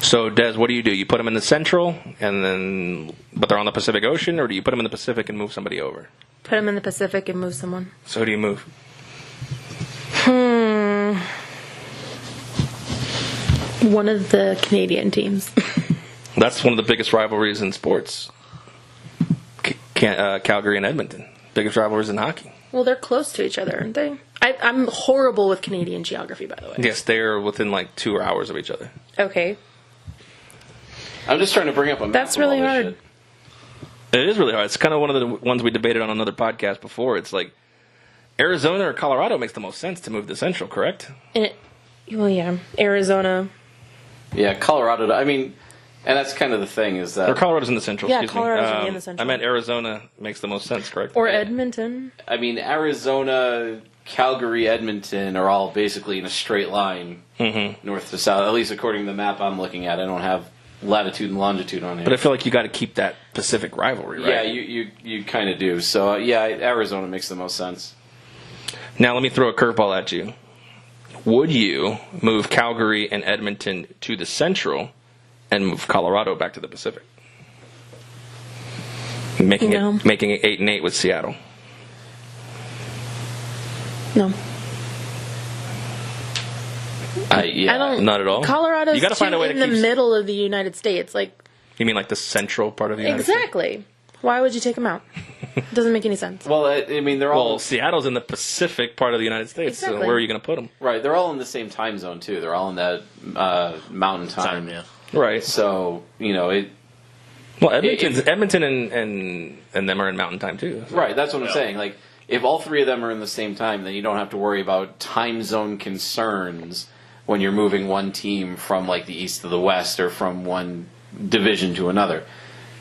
So, Des, what do? You put them in the Central, but they're on the Pacific Ocean, or do you put them in the Pacific and move somebody over? Put them in the Pacific and move someone. So who do you move? One of the Canadian teams. That's one of the biggest rivalries in sports. Calgary and Edmonton. Biggest rivalries in hockey. Well, they're close to each other, aren't they? I'm horrible with Canadian geography, by the way. Yes, they're within 2 hours of each other. Okay. I'm just trying to bring up a map. That's really hard. It is really hard. It's kind of one of the ones we debated on another podcast before. It's like Arizona or Colorado makes the most sense to move to Central, correct? Well, yeah. Arizona. Yeah, Colorado. And that's kind of the thing is that... Or Colorado's in the Central, Yeah, excuse me. Colorado's in the Central. I meant Arizona makes the most sense, correct? Or Edmonton. Arizona, Calgary, Edmonton are all basically in a straight line, north to south, at least according to the map I'm looking at. I don't have latitude and longitude on here. But I feel like you got to keep that Pacific rivalry, right? Yeah, you kind of do. So, Arizona makes the most sense. Now let me throw a curveball at you. Would you move Calgary and Edmonton to the Central and move Colorado back to the Pacific? Making it 8-8 with Seattle. No. I don't. Not at all. Colorado's you gotta find a way in to the middle of the United States. You mean the central part of the United States? Exactly. Why would you take them out? It doesn't make any sense. Well, they're all... Well, Seattle's in the Pacific part of the United States, Exactly. so where are you going to put them? Right, they're all in the same time zone, too. They're all in that mountain time. Yeah. Right. So, it... Well, Edmonton and them are in mountain time, too. Right, that's what I'm saying. If all three of them are in the same time, then you don't have to worry about time zone concerns when you're moving one team from, the east to the west or from one division to another.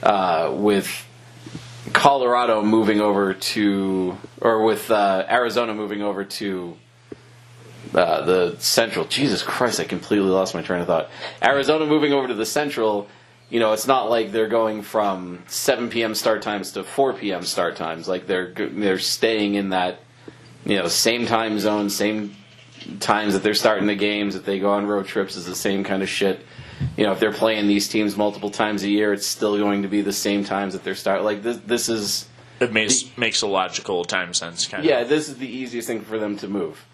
With Colorado moving over to, or with Arizona moving over to the Central. Jesus Christ, I completely lost my train of thought. Arizona moving over to the Central, it's not like they're going from 7 p.m. start times to 4 p.m. start times. They're staying in that, same time zone, same times that they're starting the games, that they go on road trips is the same kind of shit. If they're playing these teams multiple times a year, it's still going to be the same times that they're starting. This is... It makes a logical time sense, kind of. Yeah, this is the easiest thing for them to move.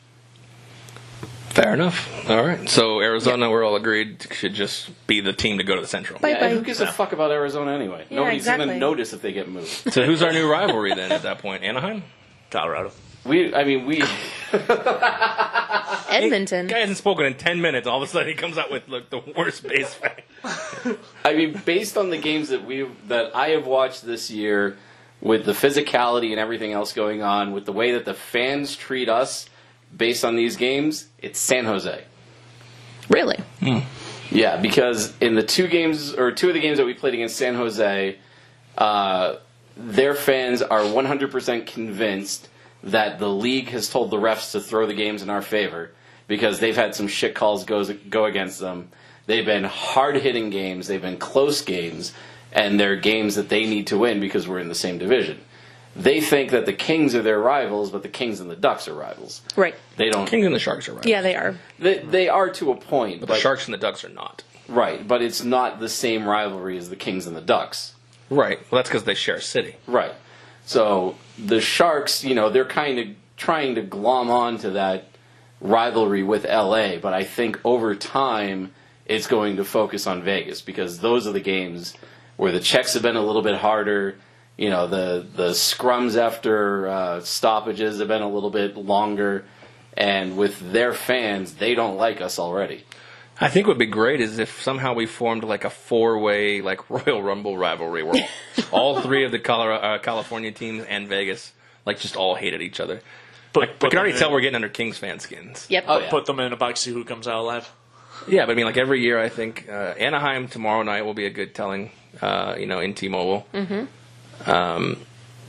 Fair enough. All right. So Arizona, we're all agreed, should just be the team to go to the Central. Bye. And who gives a fuck about Arizona anyway? Yeah, Nobody's going exactly. to notice if they get moved. So who's our new rivalry then at that point? Anaheim? Colorado. We Edmonton. Guy hasn't spoken in 10 minutes. All of a sudden he comes out with the worst base fact. based on the games that I have watched this year, with the physicality and everything else going on, with the way that the fans treat us based on these games, it's San Jose. Really? Yeah, because in the two of the games that we played against San Jose, their fans are 100% convinced that the league has told the refs to throw the games in our favor because they've had some shit calls go against them. They've been hard-hitting games. They've been close games. And they're games that they need to win because we're in the same division. They think that the Kings are their rivals, but the Kings and the Ducks are rivals. Right. They don't. Kings and the Sharks are right. Yeah, they are. They are to a point. But the Sharks and the Ducks are not. Right, but it's not the same rivalry as the Kings and the Ducks. Right. Well, that's because they share a city. Right. So the Sharks, they're kind of trying to glom on to that rivalry with LA, but I think over time it's going to focus on Vegas because those are the games where the checks have been a little bit harder. You know, the scrums after stoppages have been a little bit longer, and with their fans, they don't like us already. I think what would be great is if somehow we formed like a 4-way like Royal Rumble rivalry where all 3 of the California teams and Vegas like just all hated each other. I can already tell we're getting under Kings fan skins. Yep. Put them in a box, see who comes out alive. Yeah, but I mean, like every year, I think Anaheim tomorrow night will be a good telling, in T-Mobile. Mm-hmm.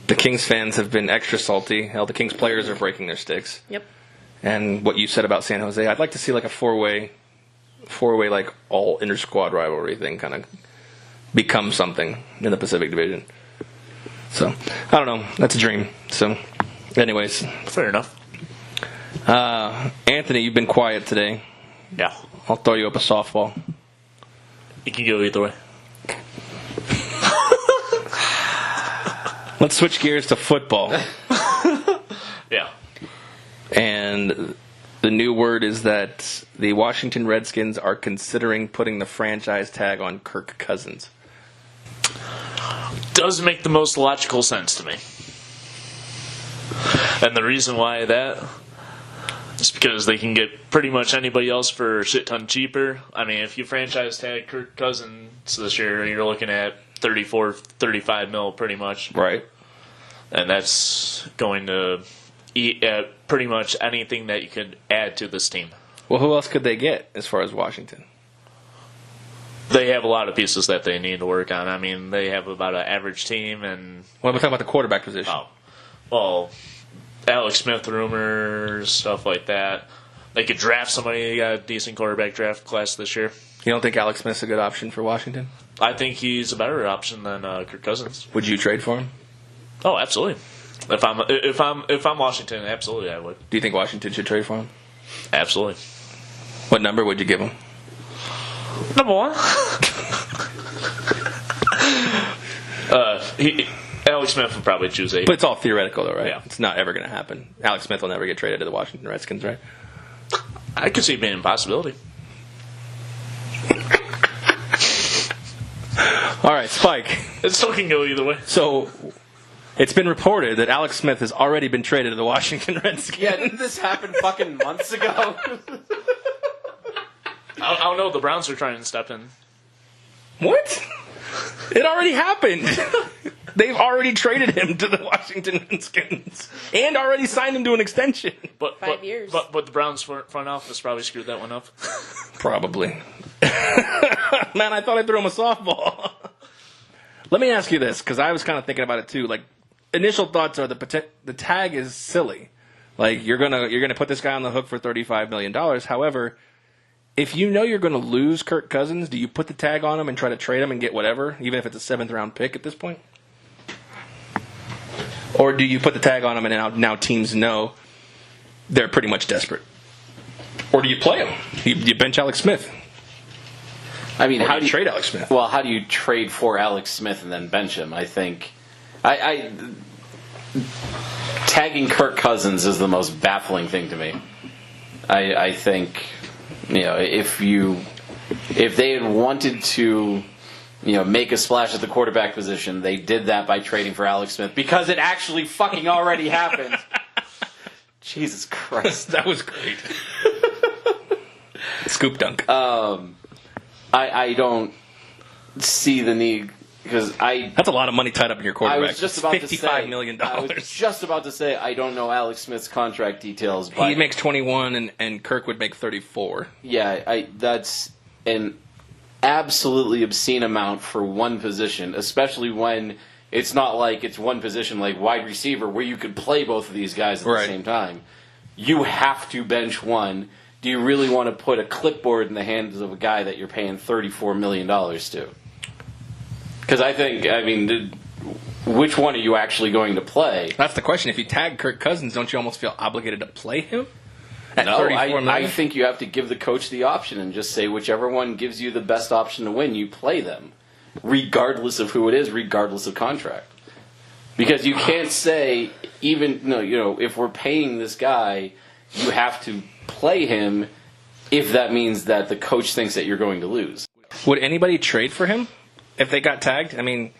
The Kings fans have been extra salty. Hell, the Kings players are breaking their sticks. Yep. And what you said about San Jose, I'd like to see like a 4-way like all inter-squad rivalry thing kind of become something in the Pacific Division. So, I don't know. That's a dream. So, anyways. Fair enough. Anthony, you've been quiet today. Yeah. I'll throw you up a softball. You can go either way. Let's switch gears to football. Yeah. And the new word is that the Washington Redskins are considering putting the franchise tag on Kirk Cousins. Does make the most logical sense to me. And the reason why that is because they can get pretty much anybody else for a shit ton cheaper. I mean, if you franchise tag Kirk Cousins this year, you're looking at 34, 35 mil pretty much. Right. And that's going to eat at pretty much anything that you could add to this team. Well, who else could they get as far as Washington? They have a lot of pieces that they need to work on. I mean, they have about an average team. And Well, we're talking about the quarterback position. Oh, well, Alex Smith rumors, stuff like that. They could draft somebody. They got a decent quarterback draft class this year. You don't think Alex Smith's a good option for Washington? I think he's a better option than Kirk Cousins. Would you trade for him? Oh, absolutely. If I'm Washington, absolutely I would. Do you think Washington should trade for him? Absolutely. What number would you give him? Number 1. Alex Smith would probably choose 8. But it's all theoretical, though, right? Yeah. It's not ever going to happen. Alex Smith will never get traded to the Washington Redskins, right? I could see it being a possibility. All right, Spike. It still can go either way. So, it's been reported that Alex Smith has already been traded to the Washington Redskins. Yeah, didn't this happen fucking months ago? I don't know. The Browns are trying to step in. What? It already happened. They've already traded him to the Washington Redskins and already signed him to an extension. But 5 years. But the Browns front office probably screwed that one up. Probably. Man, I thought I threw him a softball. Let me ask you this, because I was kind of thinking about it too. Like, initial thoughts are the tag is silly. Like, you're gonna put this guy on the hook for $35 million. However, if you know you're going to lose Kirk Cousins, do you put the tag on him and try to trade him and get whatever, even if it's a 7th-round pick at this point? Or do you put the tag on him and now teams know they're pretty much desperate? Or do you play him? You bench Alex Smith? I mean, How do you trade Alex Smith? Well, how do you trade for Alex Smith and then bench him? I think tagging Kirk Cousins is the most baffling thing to me. I think, if they had wanted to, make a splash at the quarterback position, they did that by trading for Alex Smith because it actually fucking already happened. Jesus Christ. That was great. Scoop dunk. I don't see the need because That's a lot of money tied up in your quarterback. I was just about to say $55 million. I was just about to say I don't know Alex Smith's contract details. But He makes 21 and Kirk would make 34. Yeah, that's an absolutely obscene amount for one position, especially when it's not like it's one position like wide receiver where you could play both of these guys at the same time. You have to bench one. Do you really want to put a clipboard in the hands of a guy that you're paying $34 million to? Because which one are you actually going to play? That's the question. If you tag Kirk Cousins, don't you almost feel obligated to play him? At No, $34 million? I think you have to give the coach the option and just say whichever one gives you the best option to win, you play them, regardless of who it is, regardless of contract. Because you can't say if we're paying this guy, you have to play him if that means that the coach thinks that you're going to lose. Would anybody trade for him if they got tagged? I mean,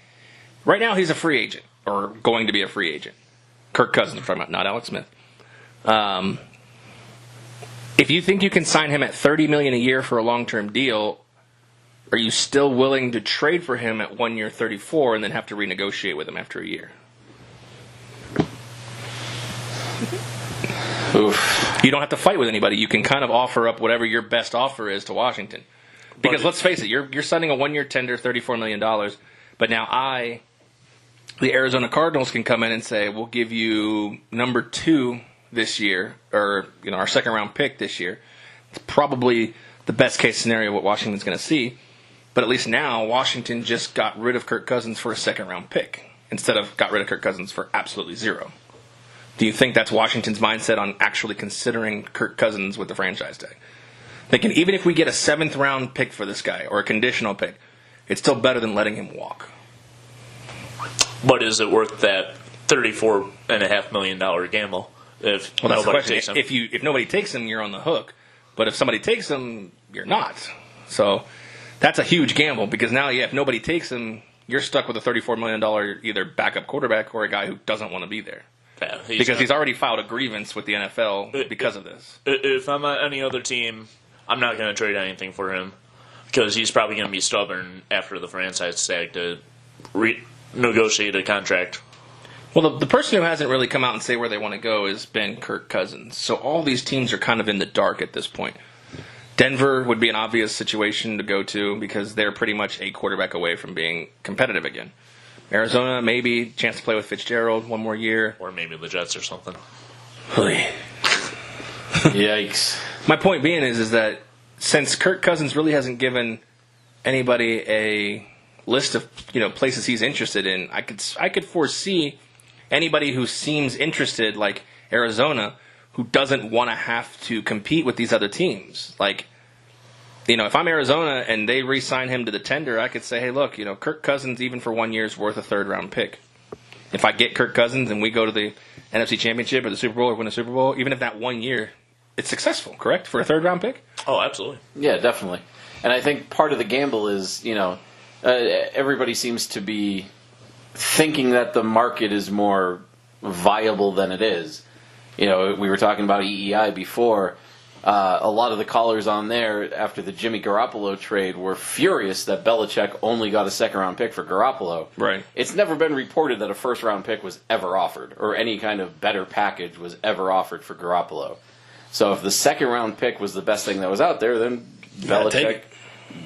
right now he's a free agent, or going to be a free agent. Kirk Cousins, we're talking about, not Alex Smith. If you think you can sign him at $30 million a year for a long-term deal, are you still willing to trade for him at 1 year, $34, and then have to renegotiate with him after a year? Oof. You don't have to fight with anybody. You can kind of offer up whatever your best offer is to Washington. Because let's face it, you're signing a 1 year tender, $34 million. But now the Arizona Cardinals can come in and say, we'll give you number 2 this year, or our second round pick this year. It's probably the best case scenario what Washington's going to see. But at least now Washington just got rid of Kirk Cousins for a second round pick instead of got rid of Kirk Cousins for absolutely zero. Do you think that's Washington's mindset on actually considering Kirk Cousins with the franchise tag? Thinking even if we get a 7th round pick for this guy or a conditional pick, it's still better than letting him walk. But is it worth that $34.5 million gamble if nobody takes him? If nobody takes him, you're on the hook. But if somebody takes him, you're not. So that's a huge gamble because now, if nobody takes him, you're stuck with a $34 million either backup quarterback or a guy who doesn't want to be there. Yeah, he's already filed a grievance with the NFL because of this. If I'm at any other team, I'm not going to trade anything for him because he's probably going to be stubborn after the franchise tag to negotiate a contract. Well, the person who hasn't really come out and say where they want to go has been Kirk Cousins. So all these teams are kind of in the dark at this point. Denver would be an obvious situation to go to because they're pretty much a quarterback away from being competitive again. Arizona, maybe chance to play with Fitzgerald one more year. Or maybe the Jets or something. Yikes. My point being is that since Kirk Cousins really hasn't given anybody a list of places he's interested in, I could foresee anybody who seems interested, like Arizona, who doesn't want to have to compete with these other teams. Like, if I'm Arizona and they re-sign him to the tender, I could say, hey, look, Kirk Cousins, even for 1 year, is worth a third-round pick. If I get Kirk Cousins and we go to the NFC Championship or the Super Bowl or win a Super Bowl, even if that 1 year, it's successful, correct, for a third-round pick? Oh, absolutely. Yeah, definitely. And I think part of the gamble is, everybody seems to be thinking that the market is more viable than it is. We were talking about EEI before. A lot of the callers on there after the Jimmy Garoppolo trade were furious that Belichick only got a second-round pick for Garoppolo. Right. It's never been reported that a first-round pick was ever offered or any kind of better package was ever offered for Garoppolo. So if the second-round pick was the best thing that was out there, then Belichick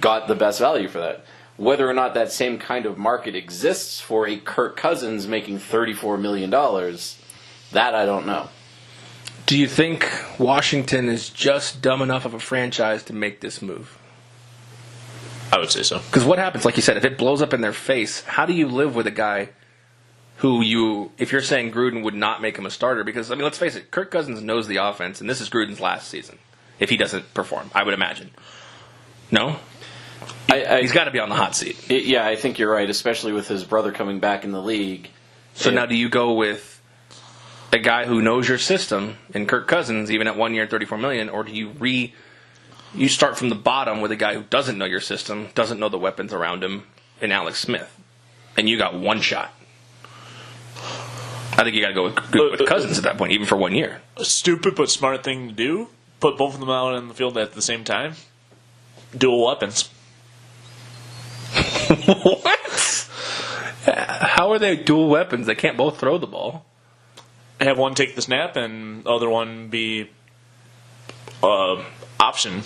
got the best value for that. Whether or not that same kind of market exists for a Kirk Cousins making $34 million, that I don't know. Do you think Washington is just dumb enough of a franchise to make this move? I would say so. Because what happens, like you said, if it blows up in their face, how do you live with a guy who if you're saying Gruden would not make him a starter? Because, let's face it, Kirk Cousins knows the offense, and this is Gruden's last season, if he doesn't perform, I would imagine. No? He's got to be on the hot seat. Yeah, I think you're right, especially with his brother coming back in the league. So now do you go with a guy who knows your system in Kirk Cousins, even at 1 year, $34 million, or do you start from the bottom with a guy who doesn't know your system, doesn't know the weapons around him, in Alex Smith, and you got one shot? I think you got to go with Cousins at that point, even for 1 year. A stupid but smart thing to do. Put both of them out on the field at the same time. Dual weapons. What? How are they dual weapons? They can't both throw the ball. Have one take the snap and the other one be option.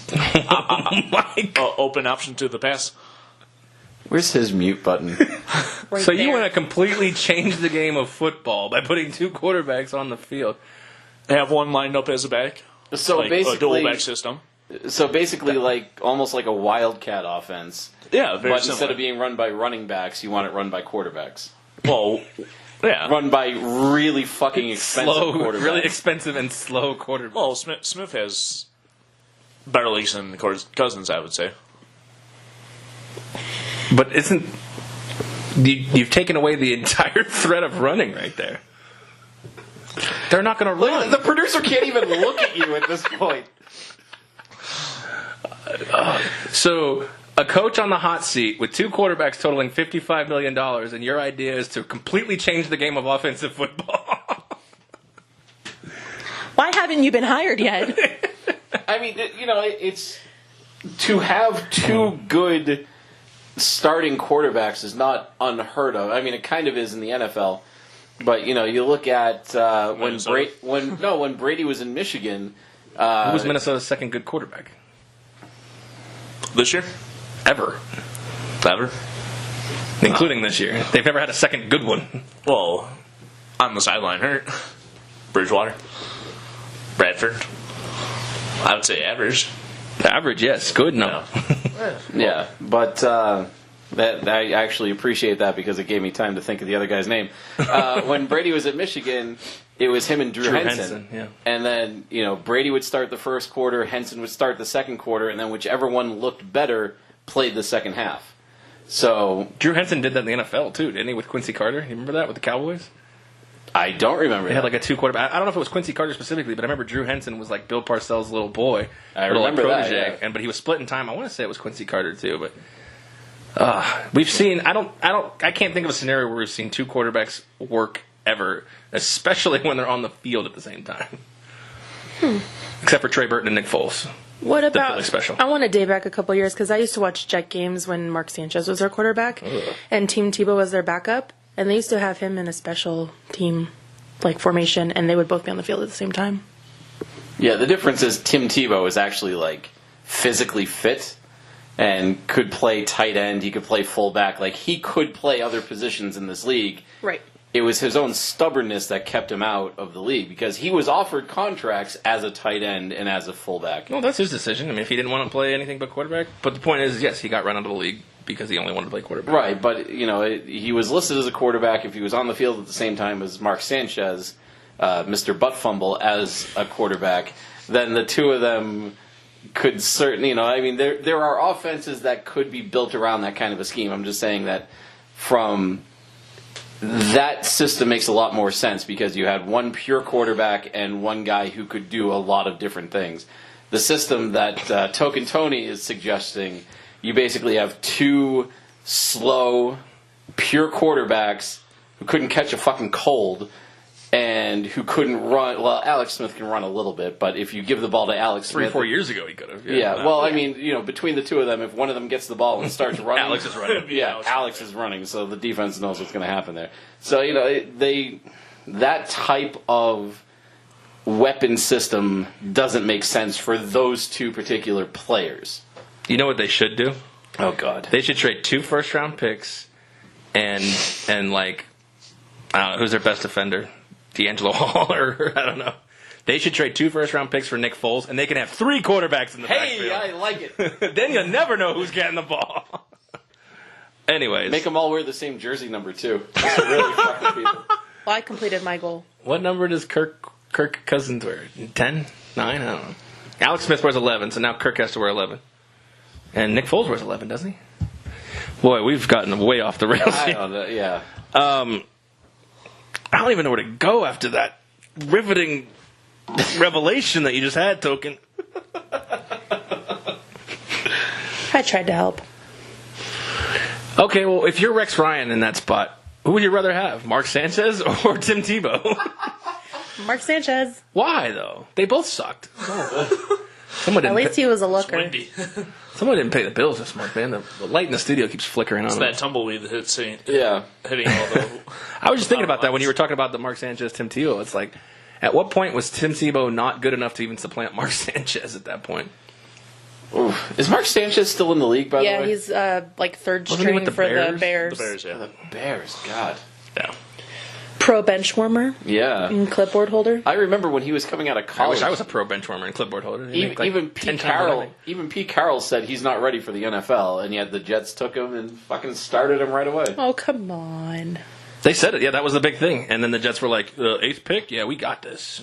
Open option to the pass. Where's his mute button? So you want to completely change the game of football by putting two quarterbacks on the field. Have one lined up as a back. So like basically, a dual back system. So basically, almost like a wildcat offense. Yeah, very but similar. instead of being run by running backs, you want it run by quarterbacks. Well, yeah. Run by really fucking expensive quarterbacks. Really expensive and slow quarterbacks. Well, Smith has better legs than Cousins, I would say. But you've taken away the entire threat of running right there. They're not going to run. The producer can't even look at you at this point. God. So, a coach on the hot seat with 2 quarterbacks totaling $55 million, and your idea is to completely change the game of offensive football. Why haven't you been hired yet? I mean, it's to have 2 good starting quarterbacks is not unheard of. I mean, it kind of is in the NFL. But, you look at when Brady was in Michigan. Who was Minnesota's second good quarterback? This year? Ever. Including this year. They've never had a second good one. Well, on the sideline hurt. Bridgewater. Bradford. I would say average. Average, yes. Good, no. Yeah, but that I actually appreciate that because it gave me time to think of the other guy's name. When Brady was at Michigan, it was him and Drew Henson. Yeah. And then, Brady would start the first quarter, Henson would start the second quarter, and then whichever one looked better played the second half. So Drew Henson did that in the NFL, too, didn't he, with Quincy Carter? You remember that with the Cowboys? I don't remember They had like a 2 quarterback. I don't know if it was Quincy Carter specifically, but I remember Drew Henson was like Bill Parcells' little boy. I remember that, protege, yeah. but he was split in time. I want to say it was Quincy Carter too, but we've seen. I can't think of a scenario where we've seen 2 quarterbacks work ever, especially when they're on the field at the same time. Except for Trey Burton and Nick Foles. What about? Philly special. I want to date back a couple years because I used to watch Jet games when Mark Sanchez was their quarterback, and Team Tebow was their backup, and they used to have him in a special team formation, and they would both be on the field at the same time. Yeah, the difference is Tim Tebow is actually physically fit and could play tight end. He could play fullback. He could play other positions in this league. Right. It was his own stubbornness that kept him out of the league because he was offered contracts as a tight end and as a fullback. Well, that's his decision. I mean, if he didn't want to play anything but quarterback. But the point is, yes, he got run out of the league because he only wanted to play quarterback. Right, but, he was listed as a quarterback if he was on the field at the same time as Mark Sanchez, Mr. ButtFumble, as a quarterback. Then the 2 of them could certainly, there are offenses that could be built around that kind of a scheme. I'm just saying that from that system makes a lot more sense because you had 1 pure quarterback and 1 guy who could do a lot of different things. The system that Token Tony is suggesting, you basically have 2 slow, pure quarterbacks who couldn't catch a fucking cold and who couldn't run. Well, Alex Smith can run a little bit, but if you give the ball to Alex Smith... 3-4 years ago he could have. Yeah, well, I mean, between the 2 of them, if one of them gets the ball and starts running... Alex is running. Yeah, Alex is running, so the defense knows what's going to happen there. So, that type of weapon system doesn't make sense for those 2 particular players. You know what they should do? Oh, God. They should trade 2 first-round picks and I don't know, who's their best defender? D'Angelo Hall or I don't know. They should trade 2 first-round picks for Nick Foles, and they can have 3 quarterbacks in the backfield. Hey, I like it. Then you'll never know who's getting the ball. Anyways. Make them all wear the same jersey number, too. That's really fucking people. Well, I completed my goal. What number does Kirk Cousins wear? 10? 9? I don't know. Alex Smith wears 11, so now Kirk has to wear 11. And Nick Foles wears 11, doesn't he? Boy, we've gotten way off the rails I here. don't know, yeah. I don't even know where to go after that riveting revelation that you just had, Token. I tried to help. Okay, well, if you're Rex Ryan in that spot, who would you rather have, Mark Sanchez or Tim Tebow? Mark Sanchez. Why, though? They both sucked. Someone At least he was a looker. Windy. Someone didn't pay the bills this month, man. The light in the studio keeps flickering on. It's them. that tumbleweed that hits hitting all the... I was just thinking about that when you were talking about the Mark Sanchez, Tim Tebow. It's like, at what point was Tim Tebow not good enough to even supplant Mark Sanchez at that point? Oof. Is Mark Sanchez still in the league, by the way? Yeah, he's third Wasn't he string with the for Bears? the Bears. The Bears, yeah. The Bears, God. Yeah. Pro bench warmer Yeah. and clipboard holder. I remember when he was coming out of I college. wish I was a pro bench warmer and clipboard holder. They make, like, Even 10 Pete times Carroll. more. Even Pete Carroll said he's not ready for the NFL, and yet the Jets took him and fucking started him right away. Oh, come on. They said it. Yeah, that was the big thing. And then the Jets were like, 8th pick? Yeah, we got this.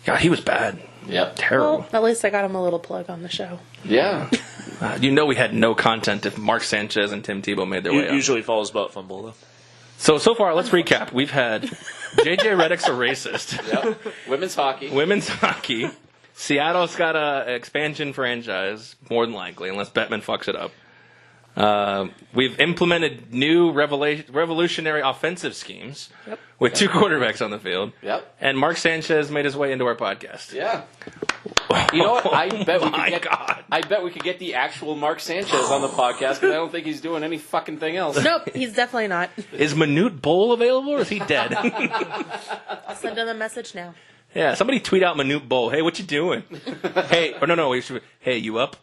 God, he was bad. Yep. Terrible. Well, at least I got him a little plug on the show. Yeah. You know we had no content if Mark Sanchez and Tim Tebow made their way up. Usually follows ButtFumble, though. So far, let's recap. We've had J.J. Redick's a racist. Yep. Women's hockey. Women's hockey. Seattle's got an expansion franchise, more than likely, unless Bettman fucks it up. We've implemented new revolutionary offensive schemes with 2 quarterbacks on the field. Yep. And Mark Sanchez made his way into our podcast. Yeah. You know what? I bet we could My get. God. I bet we could get the actual Mark Sanchez on the podcast because I don't think he's doing any fucking thing else. Nope, he's definitely not. Is Manute Bol available, or is he dead? I'll send him a message now. Yeah, somebody tweet out Manute Bol. Hey, what you doing? Hey, or no, we should. Hey, you up?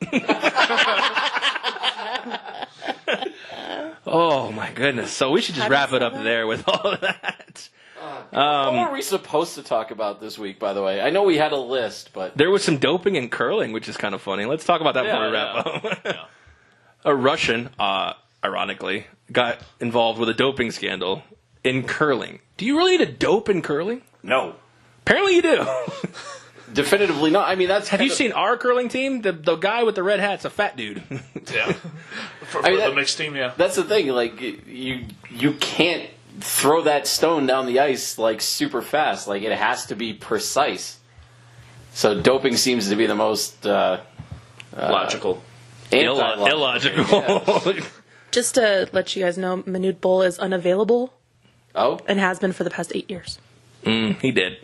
Oh my goodness! So we should just wrap it up there with all of that. What were we supposed to talk about this week, by the way? I know we had a list, but... There was some doping in curling, which is kind of funny. Let's talk about that before we wrap up. A Russian, ironically, got involved with a doping scandal in curling. Do you really need to dope in curling? No. Apparently you do. Definitively not. I mean, that's... Have you seen our curling team? The guy with the red hat's a fat dude. Yeah. For the mixed team, yeah. That's the thing. Like, you can't throw that stone down the ice, like, super fast. Like, it has to be precise. So doping seems to be the most... logical. Illogical. Yeah. Just to let you guys know, Manute Bol is unavailable Oh? and has been for the past 8 years. He did.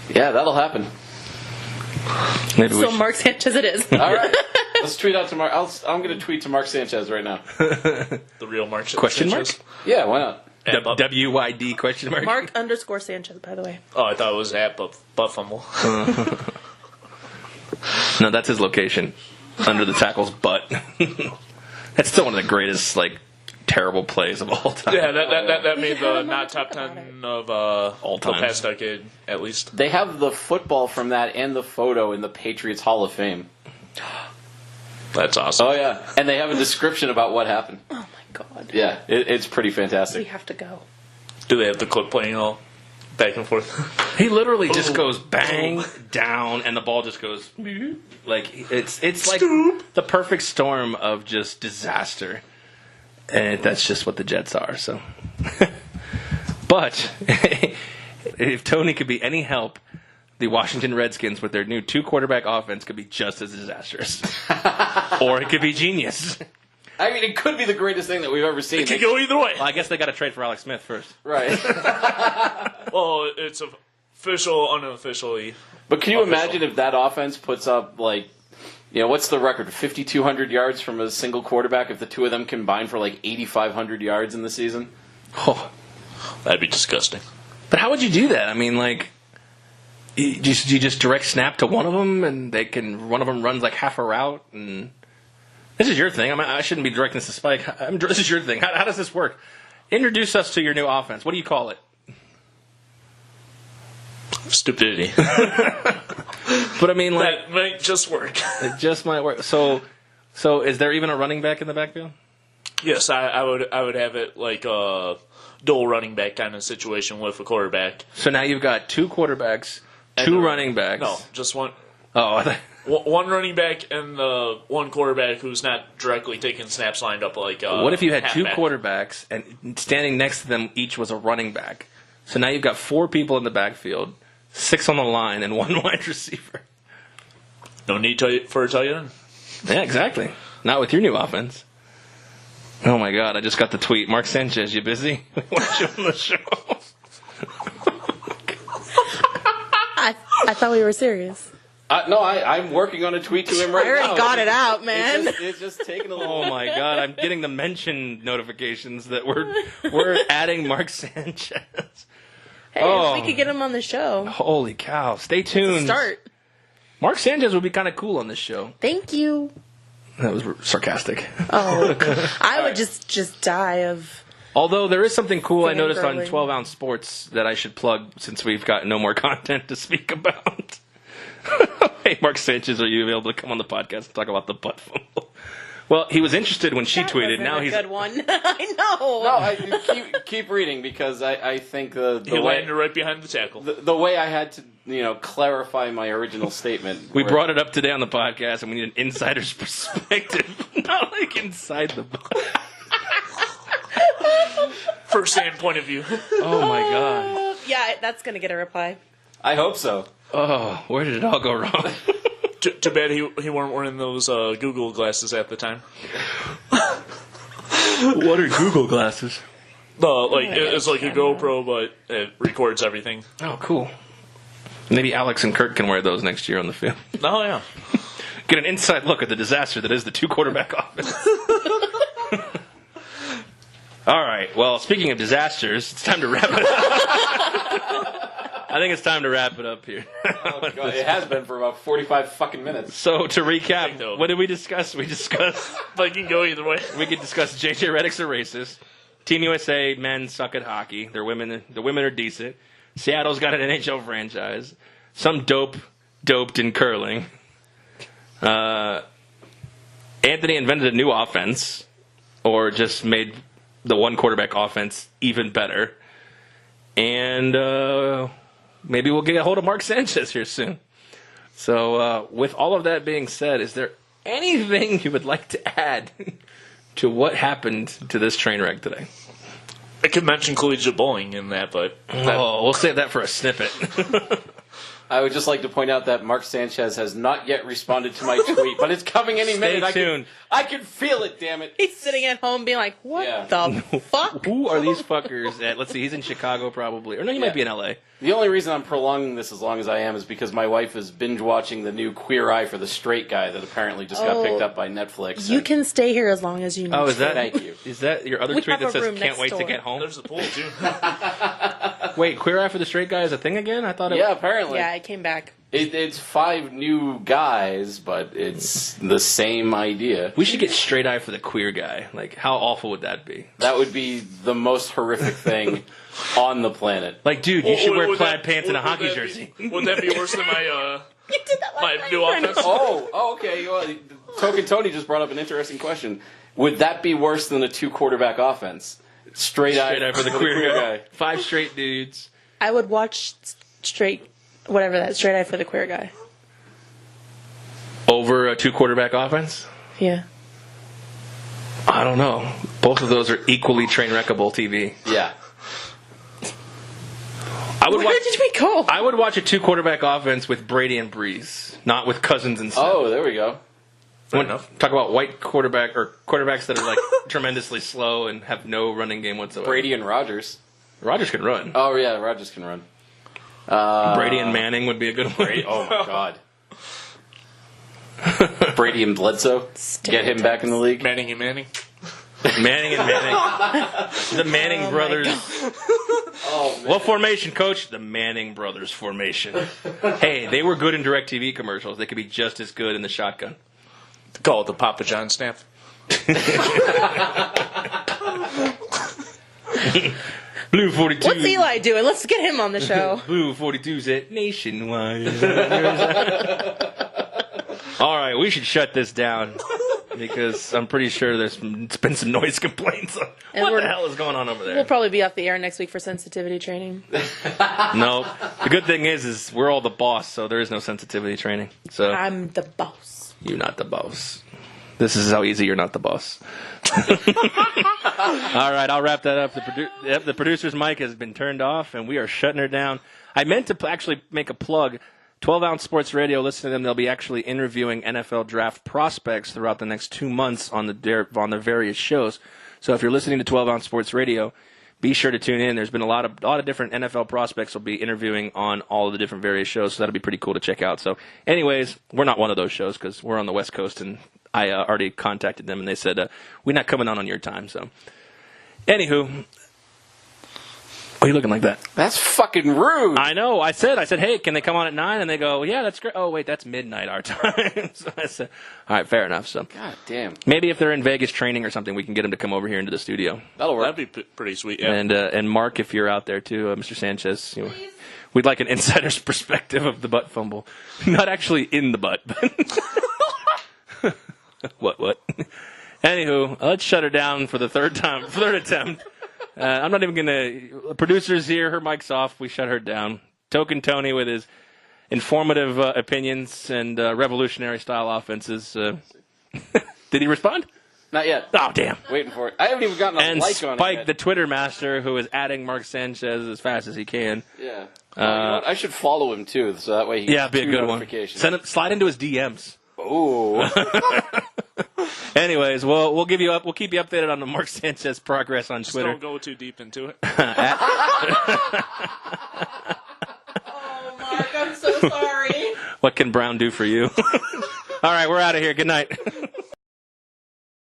Yeah, that'll happen. Maybe we So should- Mark Sanchez it is. All right. Let's tweet out to Mark. I'm going to tweet to Mark Sanchez right now. The real Mark Question mark? Sanchez. Yeah, why not? WYD question mark? Mark_Sanchez, by the way. Oh, I thought it was at ButtFumble. No, that's his location. Under the tackle's butt. That's still one of the greatest, like, terrible plays of all time. Yeah, that made the not top 10 of All the time. past decade, at least. They have the football from that and the photo in the Patriots Hall of Fame. That's awesome. Oh, yeah. And they have a description about what happened. Oh my god. Yeah, it's pretty We fantastic. have to go. Do they have the clip playing all back and forth? He literally just goes bang down, and the ball just goes like it's like the perfect storm of just disaster, and that's just what the Jets are. So, but if Tony could be any help, the Washington Redskins with their new 2-quarterback offense could be just as disastrous, or it could be genius. I mean, it could be the greatest thing that we've ever seen. It could go either way. Well, I guess they got to trade for Alex Smith first. Right. Well, it's official, unofficially. But can you Official. imagine if that offense puts up, like, you know, what's the record? 5,200 yards from a single quarterback if the two of them combine for, like, 8,500 yards in the season? Oh. That'd be disgusting. But how would you do that? I mean, like, you just direct snap to one of them, and one of them runs like half a route, and this is your thing. I shouldn't be directing this to Spike. This is your thing. How does this work? Introduce us to your new offense. What do you call it? Stupidity. But I mean, like, That might just work. it just might work. So is there even a running back in the backfield? Yes, I would have it like a dual running back kind of situation with a quarterback. So now you've got 2 quarterbacks, 2 running backs. No, just one. Oh, I thought- One running back and the one quarterback who's not directly taking snaps lined up like. what if you had 2 halfback. quarterbacks and standing next to them each was a running back? So now you've got 4 people in the backfield, 6 on the line, and 1 wide receiver. No need for a tight end. Yeah, exactly. Not with your new offense. Oh my God! I just got the tweet. Mark Sanchez, you busy? We want you on the show. I thought we were serious. No, I'm working on a tweet to him right I already now. got it out, man. It's just taking a little... Oh my God! I'm getting the mention notifications that we're adding Mark Sanchez. Hey, Oh. if we could get him on the show. Holy cow! Stay tuned. Start. Mark Sanchez would be kind of cool on this show. Thank you. That was sarcastic. Oh, I would just die of... Although there is something cool I noticed on Fangirling. 12 Ounce Sports that I should plug since we've got no more content to speak about. Hey, Mark Sanchez, are you available to come on the podcast and talk about the ButtFumble? Well, he was interested when she tweeted. Now he's a good one. I know. No, I keep reading because I think the He way landed right behind the tackle. the way I had to clarify my original statement. We brought it up today on the podcast, and we need an insider's perspective, not like inside the book. First hand point of view. Oh my God! Yeah, that's gonna get a reply. I hope so. Oh, where did it all go wrong? Too bad he weren't wearing those Google glasses at the time. What are Google glasses? It's like a GoPro, but it records everything. Oh, cool. Maybe Alex and Kirk can wear those next year on the field. Oh, yeah. Get an inside look at the disaster that is the 2-quarterback offense. All right. Well, speaking of disasters, it's time to wrap it up. I think it's time to wrap it up here. Oh, God, it has been for about 45 fucking minutes. So, to recap, what did we discuss? We discussed... But you can go either way. We could discuss J.J. Redick's a racist. Team USA men suck at hockey. The women are decent. Seattle's got an NHL franchise. Some doped in curling. Anthony invented a new offense, or just made the 1-quarterback offense even better. And maybe we'll get a hold of Mark Sanchez here soon. So with all of that being said, is there anything you would like to add to what happened to this train wreck today? I could mention collegiate bowling in that, but... we'll save that for a snippet. I would just like to point out that Mark Sanchez has not yet responded to my tweet, but it's coming any minute. Stay tuned. I can feel it, damn it. He's sitting at home being like, what the fuck? Who are these fuckers at? Let's see, he's in Chicago probably. Or no, he might be in L.A. The only reason I'm prolonging this as long as I am is because my wife is binge-watching the new Queer Eye for the Straight Guy that apparently just got picked up by Netflix. You can stay here as long as you need. Oh, is that? Thank you. Is that your other We tweet have that a says room "Can't next wait to door." get home"? There's the pool, too. Wait, Queer Eye for the Straight Guy is a thing again? I thought it. Yeah, apparently. Yeah, I came back. It's 5 new guys, but it's the same idea. We should get Straight Eye for the Queer Guy. Like, how awful would that be? That would be the most horrific thing on the planet. Like, dude, you should wear Would plaid that- pants and a would hockey that be- jersey. Would that be worse than my You did that my last new night. offense? Oh, okay. Well, Token Tony just brought up an interesting question. Would that be worse than a 2-quarterback offense? Straight eye for the queer guy. 5 straight dudes. I would watch Straight Eye for the Queer Guy. Over a 2-quarterback offense? Yeah. I don't know. Both of those are equally train-wreckable TV. Yeah. Where did we go? I would watch a 2-quarterback offense with Brady and Breeze, not with Cousins and Smith. Oh, there we go. Fair enough. Talk about white quarterback or quarterbacks that are like tremendously slow and have no running game whatsoever. Brady and Rodgers. Rodgers can run. Oh, yeah, Rodgers can run. Brady and Manning would be a good one. Oh, my God. Brady and Bledsoe. Get him back in the league. Manning and Manning. Manning and Manning. The Manning brothers. Oh, man. What formation, Coach? The Manning brothers formation. Hey, they were good in DirecTV commercials. They could be just as good in the shotgun. Call it the Papa John snap. Blue 42. What's Eli doing? Let's get him on the show. Blue 42's at Nationwide. All right, we should shut this down because I'm pretty sure there's been some noise complaints. And What the hell is going on over there? We'll probably be off the air next week for sensitivity training. No. The good thing is we're all the boss, so there is no sensitivity training. So I'm the boss. you're not the boss. This is how easy you're not the boss. All right, I'll wrap that up. The producer's mic has been turned off, and we are shutting her down. I meant to actually make a plug. 12-Ounce Sports Radio, listen to them. They'll be actually interviewing NFL draft prospects throughout the next 2 months on the various shows. So if you're listening to 12-Ounce Sports Radio, be sure to tune in. There's been a lot of different NFL prospects will be interviewing on all of the different various shows, so that'll be pretty cool to check out. So anyways, we're not one of those shows because we're on the West Coast, and I already contacted them, and they said, we're not coming on your time. So anywho, why are you looking like that? That's fucking rude. I know. I said, hey, can they come on at 9? And they go, yeah, that's great. Oh, wait, that's midnight our time. So I said, all right, fair enough. So God damn. maybe if they're in Vegas training or something, we can get them to come over here into the studio. That'll work. That'd be pretty sweet. Yeah. And Mark, if you're out there too, Mr. Sanchez, we'd like an insider's perspective of the butt fumble. Not actually in the butt, but what? Anywho, let's shut her down for the third attempt. I'm not even going to... Producer's here, her mic's off, we shut her down. Token Tony with his informative opinions and revolutionary style offenses. Did he respond? Not yet. Oh, damn. Waiting for it. I haven't even gotten a And like on it Spike, yet. the Twitter master, who is adding Mark Sanchez as fast as he can. Yeah. You know what? I should follow him, too, so that way he Yeah, gets be a 2 good one. notifications. Slide into his DMs. Ooh. Anyways, we'll keep you updated on the Mark Sanchez progress on Just Twitter. don't go too deep into it. Oh, Mark, I'm so sorry. What can Brown do for you? All right, we're out of here. Good night.